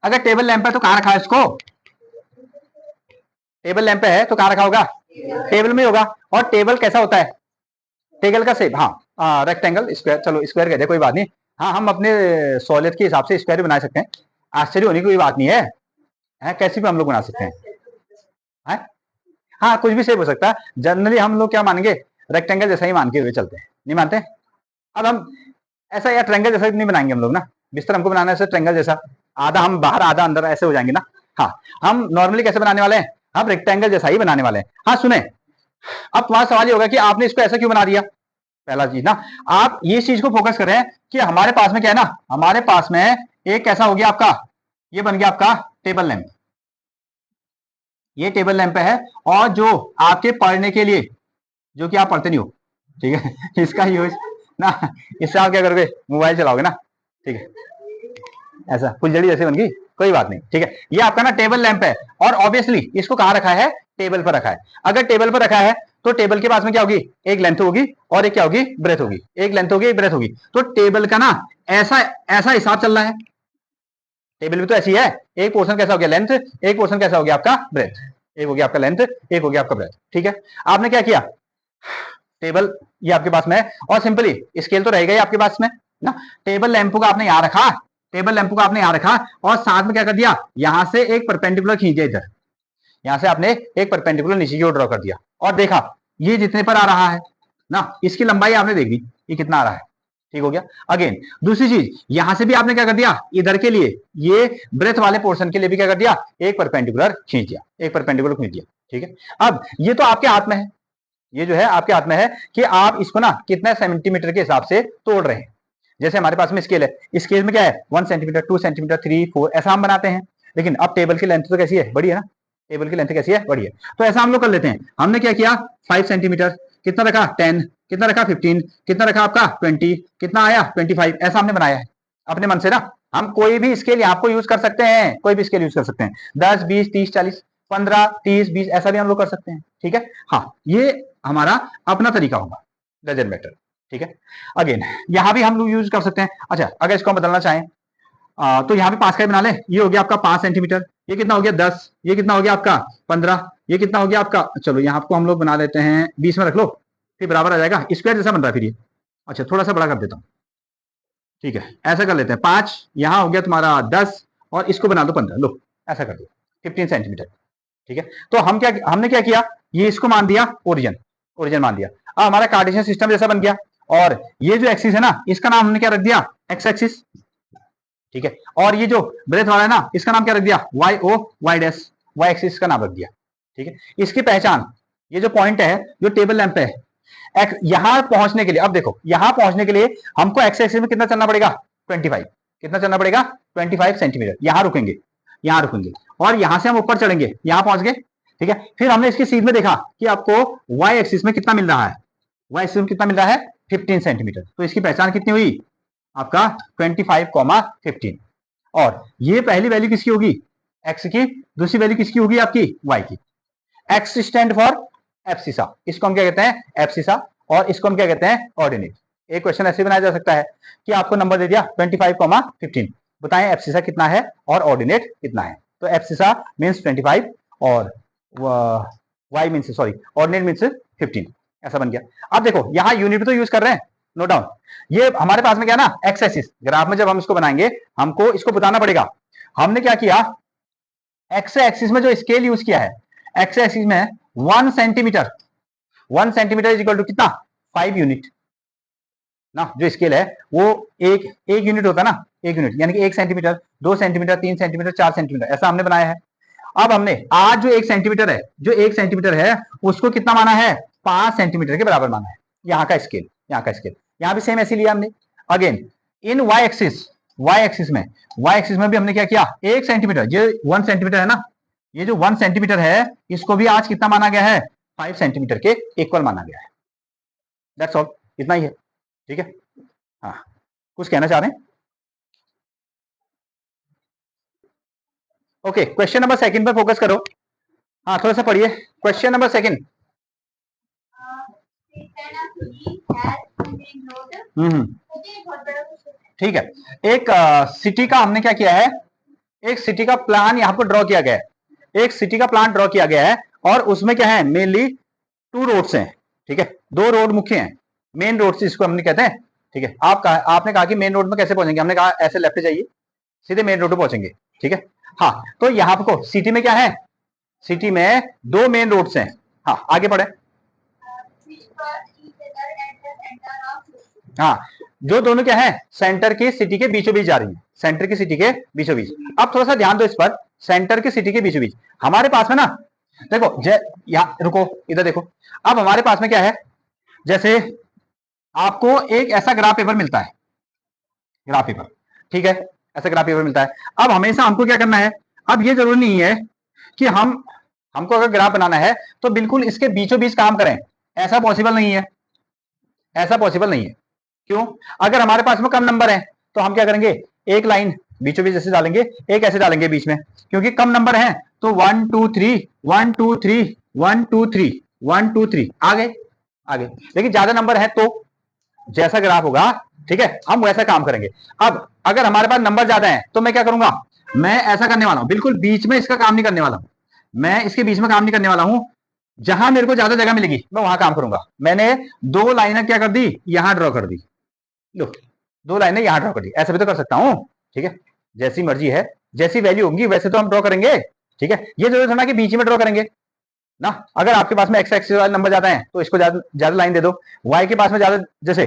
अगर टेबल लैंप है तो कहां रखा है इसको, टेबल लैंप है तो कहां रखा होगा, टेबल में होगा। और टेबल कैसा होता है, टेबल का शेप, हाँ रेक्टेंगल, स्क्वायर, चलो स्क्वायर कहते हैं, कोई बात नहीं। हाँ, हम अपने सहूलियत के हिसाब से स्क्वायर भी बना सकते हैं, आश्चर्य होने की कोई बात नहीं है, कैसी भी हम लोग बना सकते हैं। हाँ, कुछ भी शेप हो सकता है। जनरली हम लोग क्या मानेंगे, रेक्टेंगल जैसा ही मान के हुए चलते हैं, नहीं मानते? अब हम ऐसा या ट्रायंगल जैसा नहीं बनाएंगे हम लोग ना, बिस्तर हमको बनाना है ट्रायंगल जैसा, आधा हम बाहर आधा अंदर ऐसे हो जाएंगे ना। हाँ, हम नॉर्मली कैसे बनाने वाले हैं, हम रेक्टेंगल जैसा ही बनाने वाले हैं। हाँ सुने, अब तुम्हारा सवाल ये होगा कि आपने इसको ऐसा क्यों बना दिया। पहला चीज ना, आप ये चीज को फोकस करें कि हमारे पास में क्या है ना, हमारे पास में एक कैसा हो गया आपका, ये बन गया आपका टेबल लैंप, ये टेबल लैंप है, और जो आपके पढ़ने के लिए, जो कि आप पढ़ते नहीं हो, ठीक है इसका यूज ना, इससे आप क्या करोगे, मोबाइल चलाओगे ना, ठीक है, ऐसा फुलझड़ी जैसे बन गई, कोई बात नहीं, ठीक है। ये आपका ना टेबल लैंप है, और ऑब्वियसली इसको कहां रखा है, टेबल पर रखा है। अगर टेबल पर रखा है तो टेबल के पास में क्या होगी, एक लेंथ होगी और एक क्या होगी, ब्रेथ होगी, एक लेंथ होगी एक ब्रेथ होगी। तो टेबल का ना ऐसा ऐसा हिसाब चल रहा है, टेबल भी तो ऐसी है, एक पोर्शन कैसा हो गया लेंथ, एक पोर्शन कैसा हो गया आपका ब्रेथ, एक हो गया आपका लेंथ, एक हो गया आपका ब्रेथ, ठीक है। आपने क्या किया, टेबल ये आपके पास में है, और सिंपली स्केल तो रहेगा ही आपके पास में ना, टेबल लैंप को आपने यहां रखा, टेबल लैंप को आपने यहां रखा, और साथ में क्या कर दिया, यहां से एक परपेंडिकुलर खींच दिया इधर, यहां से आपने एक परपेंडिकुलर नीचे की ओर ड्रॉ कर दिया, और देखा ये जितने पर आ रहा है ना, इसकी लंबाई आपने देख ली ये कितना आ रहा है, ठीक हो गया। अगेन दूसरी चीज, यहां से भी आपने क्या कर दिया, इधर के लिए ये ब्रेथ वाले पोर्शन के लिए भी क्या कर दिया, एक परपेंडिकुलर खींच दिया, एक परपेंडिकुलर खींच दिया, ठीक है। अब ये तो आपके हाथ में है, ये जो है आपके हाथ में है कि आप इसको ना कितना सेंटीमीटर के हिसाब से तोड़ रहे हैं। जैसे हमारे पास में स्केल है, स्केल में क्या है 1 सेंटीमीटर 2 सेंटीमीटर 3 4 ऐसा हम बनाते हैं, लेकिन अब टेबल की लेंथ तो कैसी है, बड़ी है ना, टेबल की लेंथ कैसी है, बड़ी है। तो ऐसा हम लोग कर लेते हैं, हमने क्या किया 5 सेंटीमीटर, कितना रखा 10, कितना रखा 15, कितना रखा आपका 20, कितना आया 25, ऐसा हमने बनाया है अपने मन से ना। हम कोई भी स्केल यहाँ को यूज कर सकते हैं, कोई भी स्केल यूज कर सकते हैं, 10 20 30 40 15 30 20 ऐसा भी हम लोग कर सकते हैं, ठीक है। हाँ, ये हमारा अपना तरीका होगा, डजंट मैटर, ठीक है। अगेन यहां भी हम लोग यूज कर सकते हैं। अच्छा, अगर इसको हम बदलना चाहें तो यहाँ पे 5 का ही बना ले, ये हो गया आपका 5 सेंटीमीटर, ये कितना हो गया 10, ये कितना हो गया आपका 15, ये कितना हो गया आपका, चलो यहाँ आपको हम लोग बना लेते हैं 20 में रख लो, फिर बराबर आ जाएगा, स्क्वायर जैसा बन रहा है फिर ये। अच्छा थोड़ा सा बड़ा कर देता हूँ, ठीक है, ऐसा कर लेते हैं 5, यहाँ हो गया तुम्हारा 10, और इसको बना दो 15, लो ऐसा कर दो 15 सेंटीमीटर, ठीक है। तो हमने क्या किया, ये इसको मान दिया ओरिजिन, ओरिजिन मान दिया। अब हमारा कार्टेशियन सिस्टम जैसा बन गया, और ये जो एक्सिस है ना, इसका नाम हमने क्या रख दिया, एक्स एक्सिस, ठीक है। और ये जो ब्रेथ वाला है ना, इसका नाम क्या रख दिया, Y O Y dash, Y axis का नाम रख दिया, ठीक है। इसकी पहचान, ये जो पॉइंट है, जो टेबल लैंप है, यहां पहुंचने के लिए, अब देखो यहां पहुंचने के लिए हमको एक्स एक्सिस में कितना चलना पड़ेगा, 25, कितना चलना पड़ेगा 25 सेंटीमीटर, यहां रुकेंगे, यहां रुकेंगे, और यहां से हम ऊपर चढ़ेंगे, यहां पहुंच गए, ठीक है। फिर हमने इसकी सीध में देखा कि आपको वाई एक्सिस में कितना मिल रहा है, वाई एक्सिस में कितना मिल रहा है 15 सेंटीमीटर, तो इसकी पहचान कितनी हुई आपका 25,15, और ये पहली वैल्यू किसकी होगी, एक्स की, दूसरी वैल्यू किसकी होगी आपकी, वाई की। एक्स स्टैंड फॉर एब्सिसा, इसको हम क्या कहते हैं एब्सिसा, और इसको हम क्या कहते हैं ऑर्डिनेट। एक क्वेश्चन ऐसे बनाया जा सकता है कि आपको नंबर दे दिया 25,15, बताएं एब्सिसा कितना है और ऑर्डिनेट कितना है। तो एब्सिसा मींस 25 और Y means sorry ordinate means 15, ऐसा बन गया। अब देखो यहाँ यूनिट तो यूज कर रहे हैं, नो डाउन, ये हमारे पास में क्या ना एक्स एक्सिस, ग्राफ में जब हम इसको बनाएंगे हमको इसको बताना पड़ेगा। हमने क्या किया, एक्स एक्सिस में जो स्केल यूज किया है, एक्स एक्सिस में 1 centimetre, 1 centimetre is equal to कितना 5 यूनिट ना, जो स्केल है वो एक एक यूनिट होता है ना, एक यूनिट यानी कि 1 सेंटीमीटर 2 सेंटीमीटर 3 सेंटीमीटर 4 सेंटीमीटर ऐसा हमने बनाया है। अब हमने आज जो 1 सेंटीमीटर है, जो 1 सेंटीमीटर है उसको कितना माना है 5 सेंटीमीटर के बराबर माना है, यहाँ का स्केल, यहाँ का स्केल, यहाँ भी सेम ऐसे लिया हमने। Again in Y axis, Y axis में, वाई एक्सिस में भी हमने क्या किया 1 सेंटीमीटर, ये 1 सेंटीमीटर है ना, ये जो 1 सेंटीमीटर है इसको भी आज कितना माना गया है 5 सेंटीमीटर के इक्वल माना गया है। दैट्स ऑल, इतना ही है, ठीक है। हाँ, कुछ कहना चाह रहे हैं? ओके, क्वेश्चन नंबर सेकंड पर फोकस करो। हाँ थोड़ा सा पढ़िए क्वेश्चन नंबर सेकंड। ठीक है, एक सिटी का हमने क्या किया है, एक सिटी का प्लान यहाँ पर ड्रॉ किया गया है, एक सिटी का प्लान ड्रॉ किया गया है, और उसमें क्या है मेनली 2 रोड्स हैं, ठीक है, 2 रोड मुख्य हैं, मेन रोड इसको हमने कहते हैं, ठीक है। आपने कहा कि मेन रोड में कैसे पहुंचेंगे, हमने कहा ऐसे लेफ्ट जाइए सीधे मेन रोड पे पहुंचेंगे, ठीक है। हाँ, तो यहाँ पर सिटी में क्या है, सिटी में 2 मेन रोड्स हैं। हाँ आगे बढ़े, हाँ, जो दोनों क्या है, सेंटर की सिटी के बीचों बीच जा रही है, सेंटर की सिटी के बीचों बीच। अब थोड़ा सा ध्यान दो इस पर, सेंटर की सिटी के बीचों बीच हमारे पास में ना, देखो यहाँ रुको, इधर देखो। अब हमारे पास में क्या है, जैसे आपको एक ऐसा ग्राफ पेपर मिलता है, ग्राफ पेपर, ठीक है, ऐसा ग्राफ पेपर मिलता है। अब हमेशा हमको क्या करना है, अब ये जरूरी नहीं है कि हमको अगर ग्राफ बनाना है तो बिल्कुल इसके बीचों बीच काम करें, ऐसा पॉसिबल नहीं है, ऐसा पॉसिबल नहीं है। क्यों? अगर हमारे पास में कम नंबर है तो हम क्या करेंगे, एक लाइन बीचों बीच ऐसे डालेंगे, एक ऐसे डालेंगे बीच में, क्योंकि कम नंबर है तो 1 2 3 1 2 3 1 2 3 1 2 3 आगे आगे। लेकिन ज्यादा नंबर है तो जैसा ग्राफ होगा, ठीक है, हम वैसा काम करेंगे। अब अगर हमारे पास नंबर ज्यादा है तो मैं क्या करूंगा, मैं ऐसा करने वाला हूं, बिल्कुल बीच में इसका काम नहीं करने वाला हूं, मैं इसके बीच में काम नहीं करने वाला हूं। जहां मेरे को ज्यादा जगह मिलेगी मैं वहां काम करूंगा। मैंने दो लाइनें क्या कर दी, यहां ड्रॉ कर दी, लो, दो लाइनें यहां ड्रॉ कर दी, ऐसे भी तो कर सकता हूं, ठीक है, जैसी मर्जी है, जैसी वैल्यू होगी वैसे तो हम ड्रॉ करेंगे, ठीक है। ये जरूरत है ना कि बीच में ड्रॉ करेंगे ना। अगर आपके पास में एक्स एक्सिस वाले नंबर ज्यादा है तो इसको ज्यादा लाइन दे दो, वाई के पास में ज्यादा, जैसे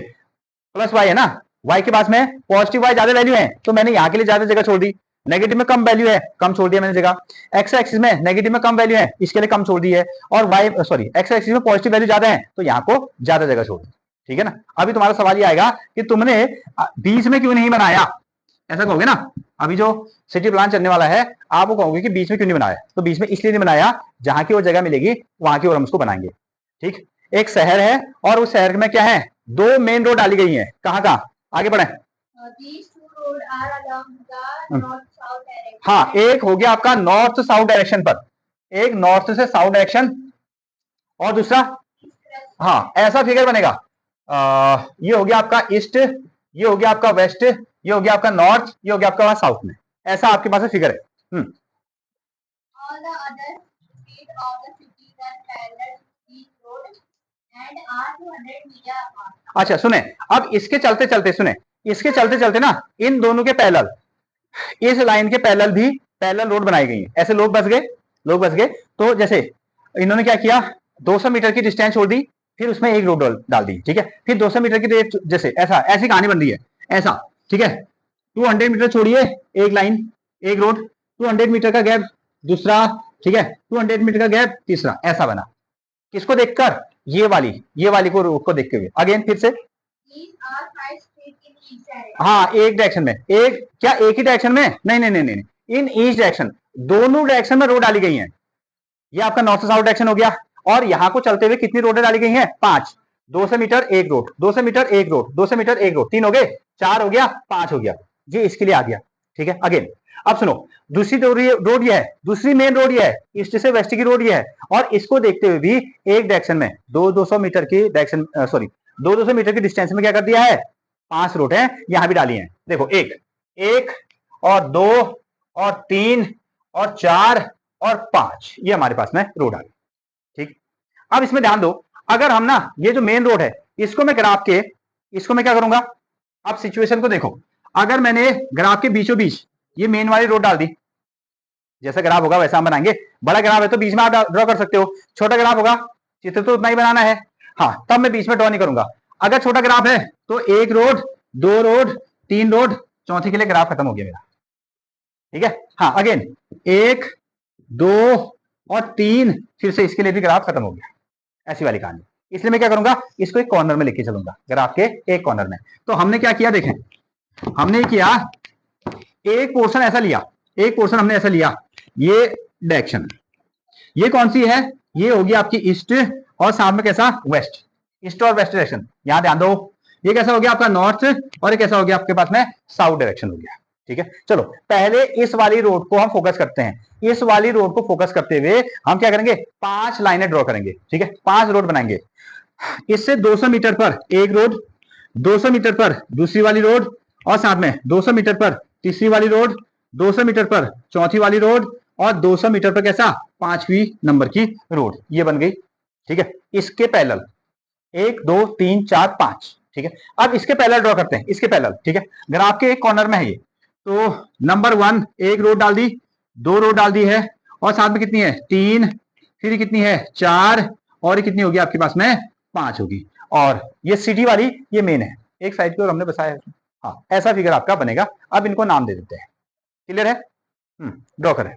प्लस वाई है ना, वाई के पास में पॉजिटिव वाई ज्यादा वैल्यू है तो मैंने यहाँ के लिए ज्यादा जगह छोड़ दी, नेगेटिव में कम वैल्यू है, कम छोड़ दिया मैंने जगह। एक्स एक्सिस में नेगेटिव में कम वैल्यू है, इसके लिए कम छोड़ दी है, और वाई सॉरी एक्स एक्सिस में पॉजिटिव वैल्यू ज्यादा है तो यहाँ को ज्यादा जगह छोड़ दी, ठीक है ना। अभी तुम्हारा सवाल ये आएगा कि तुमने बीच में क्यों नहीं बनाया, ऐसा कहोगे ना। अभी जो सिटी प्लान चलने वाला है आप वो कहोगे कि बीच में क्यों नहीं बनाया, तो बीच में इसलिए नहीं बनाया, जहां की वो जगह मिलेगी वहां की ओर हम उसको बनाएंगे, ठीक। एक शहर है और उस शहर में क्या है, दो मेन रोड डाली गई है, कहाँ कहाँ, आगे बढ़े। हाँ, एक हो गया आपका नॉर्थ साउथ डायरेक्शन पर, एक नॉर्थ से साउथ डायरेक्शन, और दूसरा, हाँ ऐसा फिगर बनेगा, ये हो गया आपका ईस्ट, ये हो गया आपका वेस्ट, ये हो गया आपका नॉर्थ, ये हो गया आपका साउथ में, ऐसा आपके पास फिगर है। अच्छा सुने, अब इसके चलते चलते सुने, इसके चलते चलते ना इन दोनों के पैरेलल, इस लाइन के पैरेलल भी पैरेलल रोड बनाई गई है, ऐसे लोग बच गए, लोग बच गए। तो जैसे इन्होंने क्या किया, 200 मीटर की डिस्टेंस छोड़ दी, फिर उसमें एक रोड डाल दी, ठीक है, फिर 200 मीटर की, जैसे ऐसा, ऐसी कहानी बन रही है ऐसा, ठीक है। 200 मीटर छोड़िए, एक लाइन, एक रोड, 200 मीटर का गैप दूसरा, ठीक है, 200 मीटर का गैप तीसरा, ऐसा बना। किसको देखकर, ये वाली को देखते हुए, अगेन फिर से, हाँ एक डायरेक्शन में, एक क्या, एक ही डायरेक्शन में, नहीं नहीं नहीं नहीं, इन ईच डायरेक्शन, दोनों डायरेक्शन में रोड डाली गई हैं। ये आपका नॉर्थ साउथ डायरेक्शन हो गया, और यहां को चलते हुए कितनी रोडें डाली गई हैं, 5, 200 मीटर एक रोड, 200 मीटर एक रोड, 200 मीटर एक रोड, 3 हो गए, 4 हो गया, 5 हो गया, ये इसके लिए आ गया, ठीक है। अगेन अब सुनो, दूसरी रोड ये है, दूसरी मेन रोड ये है, ईस्ट से वेस्ट की रोड ये है, और इसको देखते हुए भी एक डायरेक्शन में 200 मीटर की डायरेक्शन, सॉरी 200 मीटर की डिस्टेंस में क्या कर दिया है, 5 रोड है, यहां भी डाली है। देखो एक, एक और 2 और 3 और 4 और 5, ये हमारे पास में रोड आ गई, ठीक। अब इसमें ध्यान दो, अगर हम ना ये जो मेन रोड है इसको मैं ग्राफ के, इसको मैं क्या करूंगा, अब सिचुएशन को देखो, अगर मैंने ग्राफ के बीचों बीच ये मेन वाली रोड डाल दी, जैसा ग्राफ होगा वैसा हम बनाएंगे। बड़ा ग्राफ है तो बीच में आप ड्रॉ कर सकते हो, छोटा ग्राफ होगा चित्र तो उतना ही बनाना है, हाँ तब मैं बीच में ड्रॉ नहीं करूंगा। अगर छोटा ग्राफ है तो एक रोड, 2 रोड, 3 रोड, चौथी के लिए ग्राफ खत्म हो गया मेरा, ठीक है। हाँ अगेन 1 2 और 3, फिर से इसके लिए भी ग्राफ खत्म हो गया, ऐसी वाली कहानी। इसलिए मैं क्या करूंगा, इसको एक कॉर्नर में लेके चलूंगा, ग्राफ के एक कॉर्नर में। तो हमने क्या किया, देखें हमने किया, एक पोर्शन ऐसा लिया, एक पोर्शन हमने ऐसा लिया, ये डायरेक्शन, ये कौन सी है, ये होगी आपकी ईस्ट, और साथ में कैसा, वेस्ट, ईस्ट और वेस्ट डायरेक्शन। यहां ध्यान दो, ये कैसा हो गया आपका नॉर्थ, और ये कैसा हो गया आपके पास में साउथ डायरेक्शन हो गया, ठीक है। चलो पहले इस वाली रोड को हम फोकस करते हैं, इस वाली रोड को फोकस करते हुए हम क्या करेंगे, 5 लाइनें ड्रॉ करेंगे, ठीक है, 5 रोड बनाएंगे। इससे 200 मीटर पर एक रोड, 200 मीटर पर दूसरी वाली रोड, और साथ में 200 मीटर पर तीसरी वाली रोड, 200 मीटर पर चौथी वाली रोड, और 200 मीटर पर कैसा, 5वीं नंबर की रोड, ये बन गई, ठीक है। इसके पैरेलल 1 2 3 4 5, ठीक है। अब इसके पैरेलल ड्रॉ करते हैं, इसके पैरेलल, ठीक है, ग्राफ के एक कॉर्नर में है ये। तो नंबर 1 एक रोड डाल दी, 2 रोड डाल दी है, और साथ में कितनी है 3, फिर कितनी है 4, और ये कितनी होगी आपके पास में 5 होगी। और ये सिटी वाली ये मेन है, एक साइड की ओर हमने बसाया है। हाँ, ऐसा फिगर आपका बनेगा। अब इनको नाम दे देते हैं। क्लियर है? ड्रॉ करें।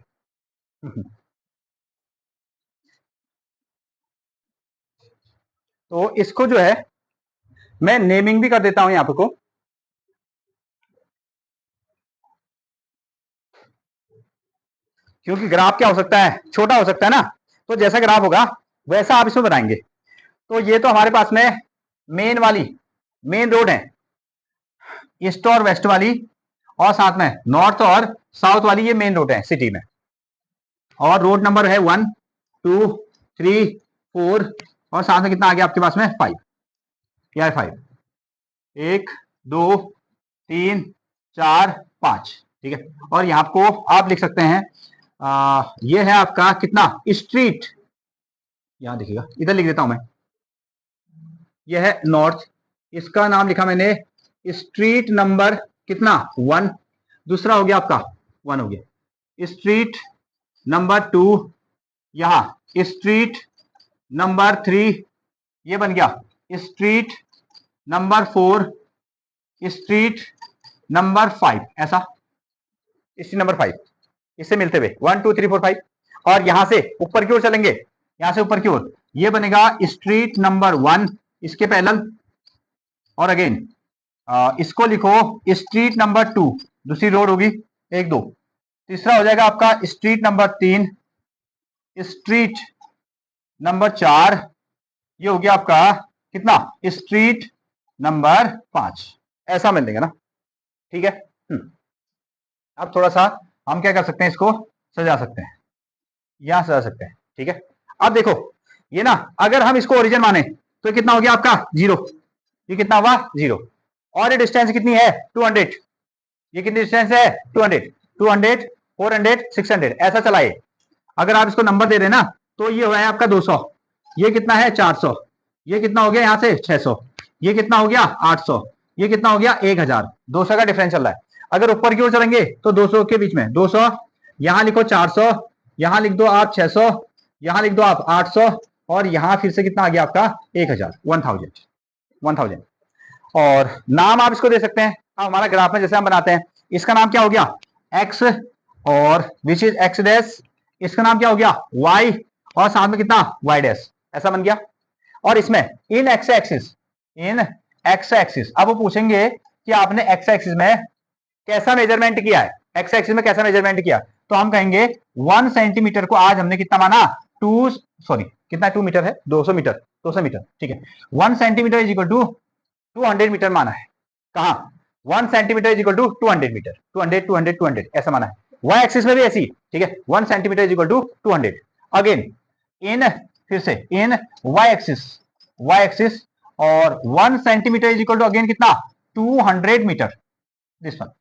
तो इसको जो है मैं नेमिंग भी कर देता हूं यहां को, क्योंकि ग्राफ क्या हो सकता है, छोटा हो सकता है ना। तो जैसा ग्राफ होगा वैसा आप इसमें बनाएंगे। तो ये तो हमारे पास में मेन वाली मेन रोड है, ईस्ट और वेस्ट वाली, और साथ में नॉर्थ और साउथ वाली ये मेन रोड है सिटी में। और रोड नंबर है 1 2 3 4, और साथ में कितना आ गया आपके पास में 5, क्या है 5, 1 2 3 4 5, ठीक है। और यहां को आप लिख सकते हैं ये है आपका कितना स्ट्रीट, यहां देखिएगा इधर लिख देता हूं मैं, ये है नॉर्थ, इसका नाम लिखा मैंने स्ट्रीट नंबर कितना 1, दूसरा हो गया आपका 1 हो गया, स्ट्रीट नंबर 2, यहां स्ट्रीट नंबर 3, ये बन गया स्ट्रीट नंबर 4, स्ट्रीट नंबर 5, ऐसा स्ट्रीट नंबर 5 इससे मिलते हुए 1 2 3 4 5। और यहां से ऊपर की ओर चलेंगे, यहां से ऊपर की ओर ये बनेगा स्ट्रीट नंबर 1 इसके पैरेलल, और अगेन इसको लिखो स्ट्रीट नंबर 2, दूसरी रोड होगी 1 2, तीसरा हो जाएगा आपका स्ट्रीट नंबर 3, स्ट्रीट नंबर 4, ये हो गया आपका कितना स्ट्रीट नंबर 5, ऐसा मिल देगा ना, ठीक है। अब थोड़ा सा हम क्या कर सकते हैं, इसको सजा सकते हैं, यहां सजा सकते हैं, ठीक है। अब देखो ये ना, अगर हम इसको ओरिजिन माने तो कितना हो गया आपका 0, ये कितना हुआ 0, और ये डिस्टेंस कितनी है 200, ये कितनी डिस्टेंस है 200 200 400 600, ऐसा चलाए। अगर आप इसको नंबर दे रहे ना तो ये हुआ है आपका 200, ये कितना है 400, ये कितना हो गया यहां से 600, ये कितना हो गया 800, ये कितना हो गया 1000, 200 का डिफरेंस चल रहा है। अगर ऊपर की ओर चलेंगे तो 200 के बीच में 200, यहां लिखो 400, यहां लिख दो आप 600, यहां लिख दो आप 800, और यहां फिर से कितना आ गया आपका 1000 1000। और नाम आप इसको दे सकते हैं, अब हमारा ग्राफ में जैसे हम बनाते हैं, इसका नाम क्या हो गया एक्स, और विच इज एक्स डैश, इसका नाम क्या हो गया वाई, और साथ में कितना वाई डैश, ऐसा बन गया। और इसमें इन एक्स एक्सिस अब वो पूछेंगे कि आपने एक्स एक्सिस में कैसा मेजरमेंट किया है, एक्स एक्सिस में कैसा मेजरमेंट किया, तो हम कहेंगे 1 सेंटीमीटर को आज हमने कितना माना 2 सॉरी कितना 2 मीटर है 200 मीटर 200 मीटर, ठीक है। 1 centimetre is equal to 200 metre माना है, कहा 1 centimetre is equal to 200 metre, 200 ऐसा माना है। वाई एक्सिस में भी ऐसी, ठीक है, 1 centimetre is equal to 200। Again in फिर से इन वाई एक्सिस और 1 centimetre is equal to again कितना 200 मीटर, दिस वन,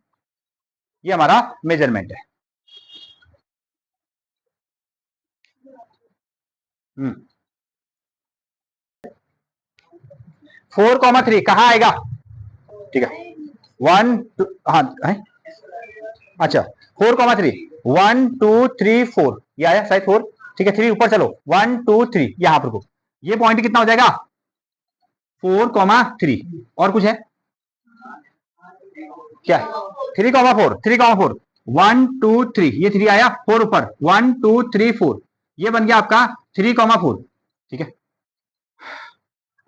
ये हमारा मेजरमेंट है। 4,3 कहां आएगा, ठीक है 1 2 हाँ है? अच्छा 4,3 1 2 3 4, ये आया शायद 4, ठीक है 3 ऊपर चलो 1 2 3 यहां पर को, ये पॉइंट कितना हो जाएगा 4,3, और कुछ है क्या 3,4 3,4 1 2 3, ये 3 आया 4 ऊपर 1 2 3 4, ये बन गया आपका 3,4, ठीक है।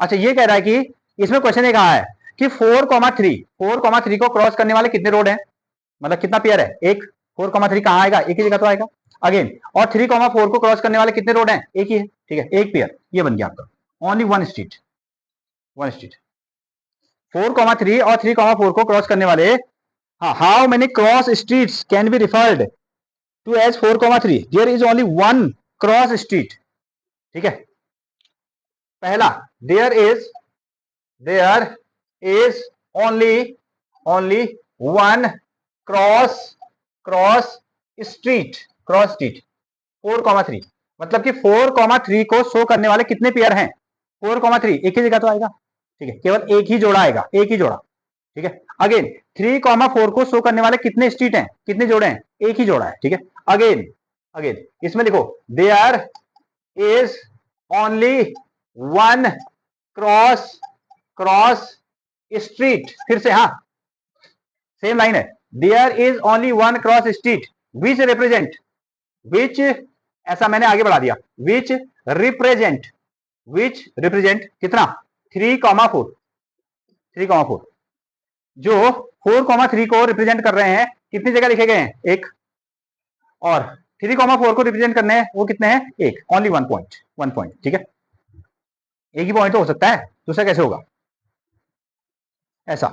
अच्छा ये कह रहा है कि इसमें क्वेश्चन ये कहा है कि 4,3 को क्रॉस करने वाले कितने रोड हैं, मतलब कितना पेयर है, एक 4,3 कहां आएगा, एक ही जगह तो आएगा अगेन, और 3,4 को क्रॉस करने वाले कितने रोड हैं, एक ही है, ठीक है, एक पेयर, ये बन गया आपका ओनली वन स्ट्रीट 4,3 और 3,4 को क्रॉस करने वाले, हाँ how many cross streets can be referred to as 4,3, there is only one cross street, ठीक है। पहला there is only one cross street 4,3, मतलब कि 4,3 को शो करने वाले कितने पेयर हैं 4,3, एक ही जगह तो आएगा, ठीक है, केवल एक ही जोड़ा आएगा, एक ही जोड़ा, ठीक है। अगेन 3,4 को शो करने वाले कितने स्ट्रीट हैं, कितने जोड़े हैं, एक ही जोड़ा है, ठीक है। अगेन इसमें लिखो there is only one cross cross street, फिर से हाँ सेम लाइन है, there is only one cross street which represent, which ऐसा मैंने आगे बढ़ा दिया, विच रिप्रेजेंट, विच रिप्रेजेंट कितना 3,4, 3,4 जो 4,3 को रिप्रेजेंट कर रहे हैं कितनी जगह लिखे गए हैं एक, और 3,4 को रिप्रेजेंट करने हैं वो कितने हैं एक, ओनली 1 पॉइंट, 1 पॉइंट, ठीक है एक ही पॉइंट तो हो सकता है, दूसरा कैसे होगा ऐसा।